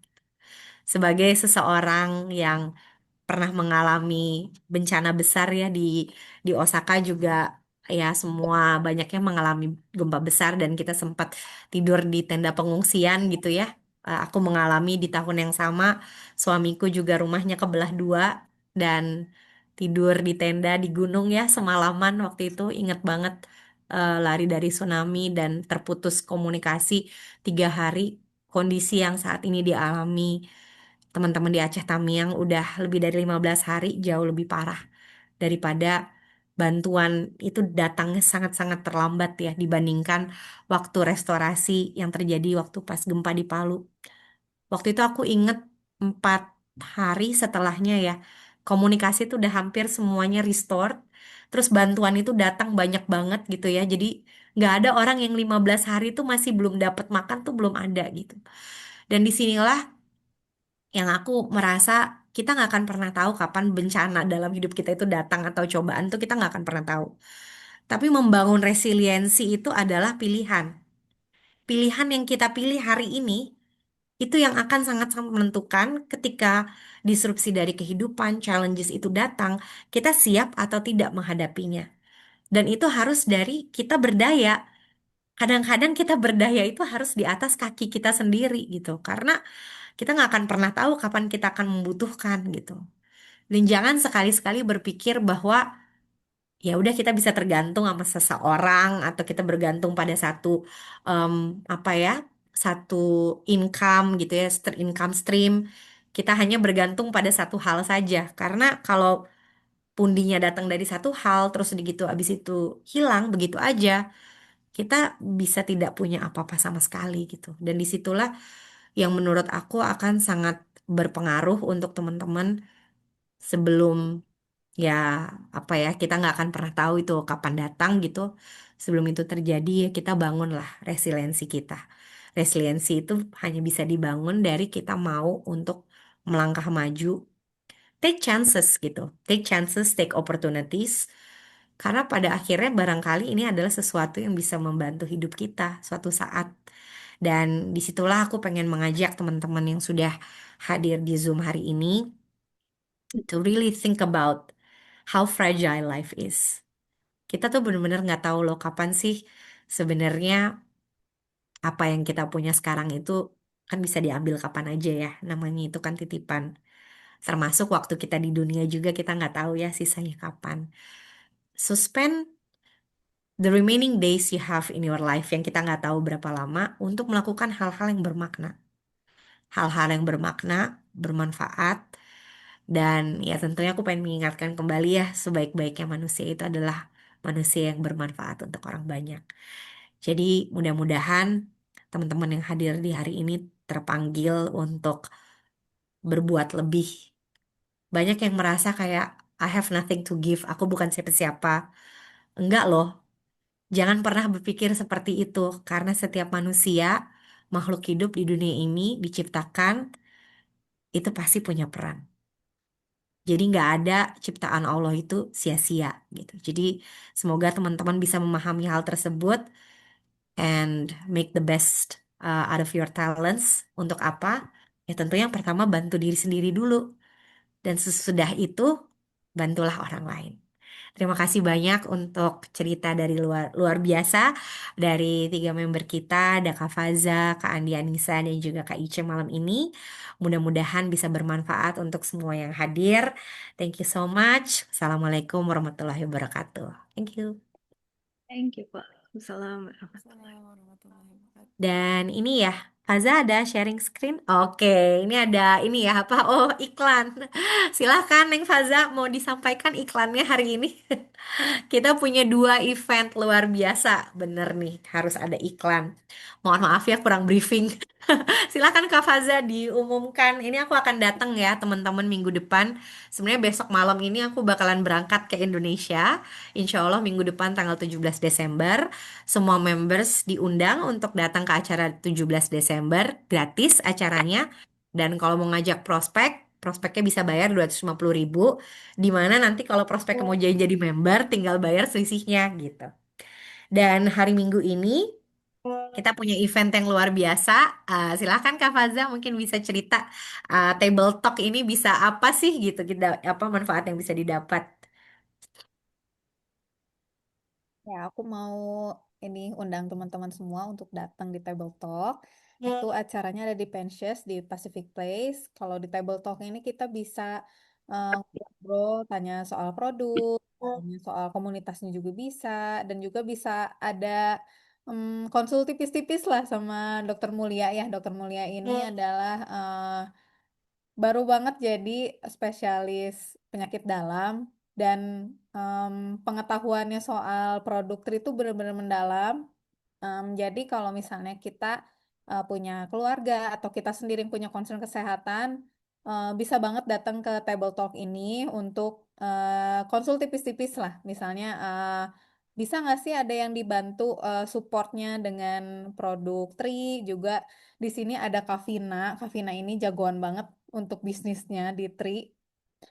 Sebagai seseorang yang pernah mengalami bencana besar ya di Osaka juga ya semua banyaknya mengalami gempa besar dan kita sempat tidur di tenda pengungsian gitu ya. Aku mengalami di tahun yang sama, suamiku juga rumahnya kebelah dua dan tidur di tenda di gunung ya semalaman waktu itu ingat banget lari dari tsunami dan terputus komunikasi 3 hari. Kondisi yang saat ini dialami teman-teman di Aceh Tamiang udah lebih dari 15 hari jauh lebih parah daripada bantuan itu datangnya sangat-sangat terlambat ya dibandingkan waktu restorasi yang terjadi waktu pas gempa di Palu. Waktu itu aku inget 4 hari setelahnya ya komunikasi itu udah hampir semuanya restored. Terus bantuan itu datang banyak banget gitu ya. Jadi nggak ada orang yang 15 hari itu masih belum dapat makan tuh belum ada gitu. Dan disinilah yang aku merasa kita nggak akan pernah tahu kapan bencana dalam hidup kita itu datang atau cobaan tuh kita nggak akan pernah tahu. Tapi membangun resiliensi itu adalah pilihan. Pilihan yang kita pilih hari ini itu yang akan sangat-sangat menentukan ketika disrupsi dari kehidupan, challenges itu datang, kita siap atau tidak menghadapinya. Dan itu harus dari kita berdaya. Kadang-kadang kita berdaya itu harus di atas kaki kita sendiri gitu. Karena kita nggak akan pernah tahu kapan kita akan membutuhkan gitu. Dan jangan sekali-sekali berpikir bahwa ya udah kita bisa tergantung sama seseorang atau kita bergantung pada satu em, apa ya, satu income gitu ya, income stream. Kita hanya bergantung pada satu hal saja. Karena kalau pundinya datang dari satu hal terus begitu abis itu hilang begitu aja, kita bisa tidak punya apa-apa sama sekali gitu. Dan disitulah yang menurut aku akan sangat berpengaruh untuk teman-teman sebelum ya apa ya, kita nggak akan pernah tahu itu kapan datang gitu. Sebelum itu terjadi ya kita bangunlah resiliensi kita. Resiliensi itu hanya bisa dibangun dari kita mau untuk melangkah maju, take chances gitu, take chances, take opportunities, karena pada akhirnya barangkali ini adalah sesuatu yang bisa membantu hidup kita suatu saat. Dan disitulah aku pengen mengajak teman-teman yang sudah hadir di Zoom hari ini to really think about how fragile life is. Kita tuh bener-bener nggak tahu loh kapan sih sebenarnya apa yang kita punya sekarang itu kan bisa diambil kapan aja ya. Namanya itu kan titipan. Termasuk waktu kita di dunia juga kita nggak tahu ya sisanya kapan. So spend the remaining days you have in your life yang kita nggak tahu berapa lama untuk melakukan hal-hal yang bermakna. Hal-hal yang bermakna, bermanfaat, dan ya tentunya aku pengen mengingatkan kembali ya, sebaik-baiknya manusia itu adalah manusia yang bermanfaat untuk orang banyak. Jadi mudah-mudahan teman-teman yang hadir di hari ini terpanggil untuk berbuat lebih. Banyak yang merasa kayak I have nothing to give, aku bukan siapa-siapa. Enggak loh, jangan pernah berpikir seperti itu karena setiap manusia, makhluk hidup di dunia ini diciptakan itu pasti punya peran. Jadi nggak ada ciptaan Allah itu sia-sia gitu. Jadi semoga teman-teman bisa memahami hal tersebut and make the best out of your talents. Untuk apa? Ya tentu yang pertama bantu diri sendiri dulu. Dan sesudah itu bantulah orang lain. Terima kasih banyak untuk cerita dari luar luar biasa dari tiga member kita, ada Kak Faza, Kak Andi Anissa, dan juga Kak Ice malam ini. Mudah-mudahan bisa bermanfaat untuk semua yang hadir. Thank you so much. Assalamualaikum warahmatullahi wabarakatuh. Thank you. Thank you, Pak. Assalamualaikum. Assalamualaikum warahmatullahi wabarakatuh. Dan ini ya, Faza ada sharing screen. Oke, ini ada ini ya apa? Oh, iklan. Silahkan Neng Faza mau disampaikan iklannya hari ini. Kita punya dua event luar biasa, bener nih, harus ada iklan. Mohon maaf ya kurang briefing. Silakan Kak Faza diumumkan. Ini aku akan datang ya teman-teman minggu depan. Sebenarnya besok malam ini aku bakalan berangkat ke Indonesia. Insya Allah minggu depan tanggal 17 Desember. Semua members diundang untuk datang ke acara 17 Desember. Gratis acaranya. Dan kalau mau ngajak prospek, prospeknya bisa bayar 250.000. Dimana nanti kalau prospeknya mau jadi member, tinggal bayar selisihnya gitu. Dan hari Minggu ini kita punya event yang luar biasa. Silahkan Kak Faza mungkin bisa cerita table talk ini bisa apa sih gitu, kita apa manfaat yang bisa didapat. Ya, aku mau ini undang teman-teman semua untuk datang di Table Talk. Itu acaranya ada di Pensius di Pacific Place. Kalau di Table Talk ini kita bisa ngobrol, tanya soal produk, tanya soal komunitasnya juga bisa, dan juga bisa ada konsul tipis-tipis lah sama Dokter Mulia ya. Dokter Mulia ini adalah baru banget jadi spesialis penyakit dalam dan pengetahuannya soal produk tri itu benar-benar mendalam. Jadi kalau misalnya kita punya keluarga atau kita sendiri yang punya concern kesehatan, bisa banget datang ke Table Talk ini untuk konsul tipis-tipis lah. Misalnya bisa nggak sih ada yang dibantu supportnya dengan produk Tri juga di sini ada Kavina. Kavina ini jagoan banget untuk bisnisnya di Tri.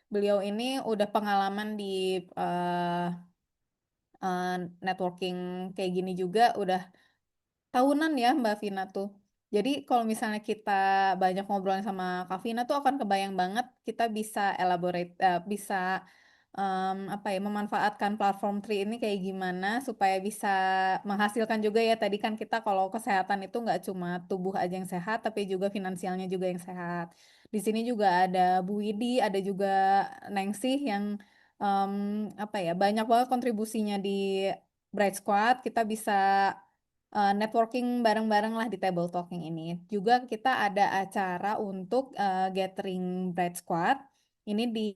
Beliau ini udah pengalaman di eh, eh, networking kayak gini juga udah tahunan ya Mbak Vina tuh. Jadi kalau misalnya kita banyak ngobrol sama Kak Vina tuh akan kebayang banget kita bisa elaborate, bisa apa ya memanfaatkan platform Tri ini kayak gimana supaya bisa menghasilkan juga ya. Tadi kan kita kalau kesehatan itu nggak cuma tubuh aja yang sehat, tapi juga finansialnya juga yang sehat. Di sini juga ada Bu Widi, ada juga Nengsih yang em, apa ya banyak banget kontribusinya di Bright Squad. Kita bisa networking bareng-bareng lah di table talking ini. Juga kita ada acara untuk gathering Bright Squad. Ini di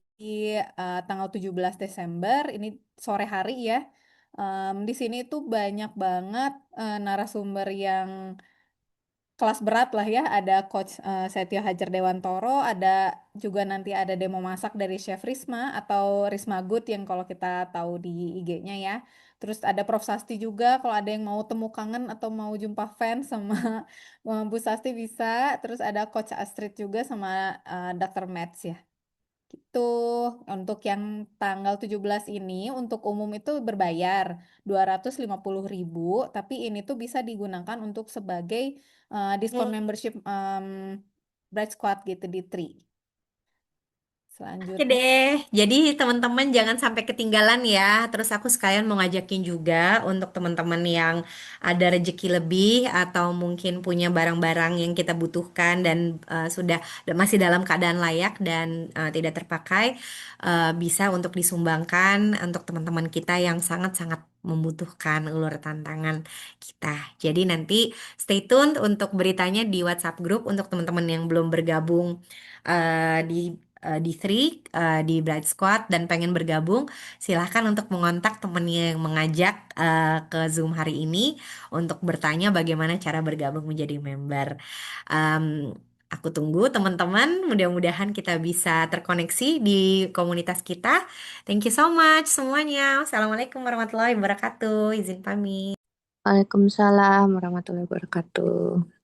tanggal 17 Desember, ini sore hari ya. Di sini tuh banyak banget narasumber yang kelas berat lah ya. Ada Coach Setio Hajar Dewantoro, ada juga nanti ada demo masak dari Chef Risma atau Risma Good yang kalau kita tahu di IG-nya ya. Terus ada Prof Sasti juga kalau ada yang mau temu kangen atau mau jumpa fans sama Bu Sasti bisa. Terus ada Coach Astrid juga sama Dr. Mats ya. Gitu. Untuk yang tanggal 17 ini untuk umum itu berbayar 250.000, tapi ini tuh bisa digunakan untuk sebagai diskon membership Bright Squad gitu di Tri. Oke Selanjutnya, deh, jadi teman-teman jangan sampai ketinggalan ya. Terus aku sekalian mau ngajakin juga untuk teman-teman yang ada rezeki lebih atau mungkin punya barang-barang yang kita butuhkan dan sudah masih dalam keadaan layak dan tidak terpakai, bisa untuk disumbangkan untuk teman-teman kita yang sangat-sangat membutuhkan ulur tantangan kita. Jadi nanti stay tune untuk beritanya di WhatsApp group untuk teman-teman yang belum bergabung di Three, di Bright Squad dan pengen bergabung, silahkan untuk mengontak temennya yang mengajak ke Zoom hari ini untuk bertanya bagaimana cara bergabung menjadi member. Em, aku tunggu teman-teman, mudah-mudahan kita bisa terkoneksi di komunitas kita. Thank you so much semuanya. Wassalamualaikum warahmatullahi wabarakatuh. Izin pamit. Waalaikumsalam warahmatullahi wabarakatuh.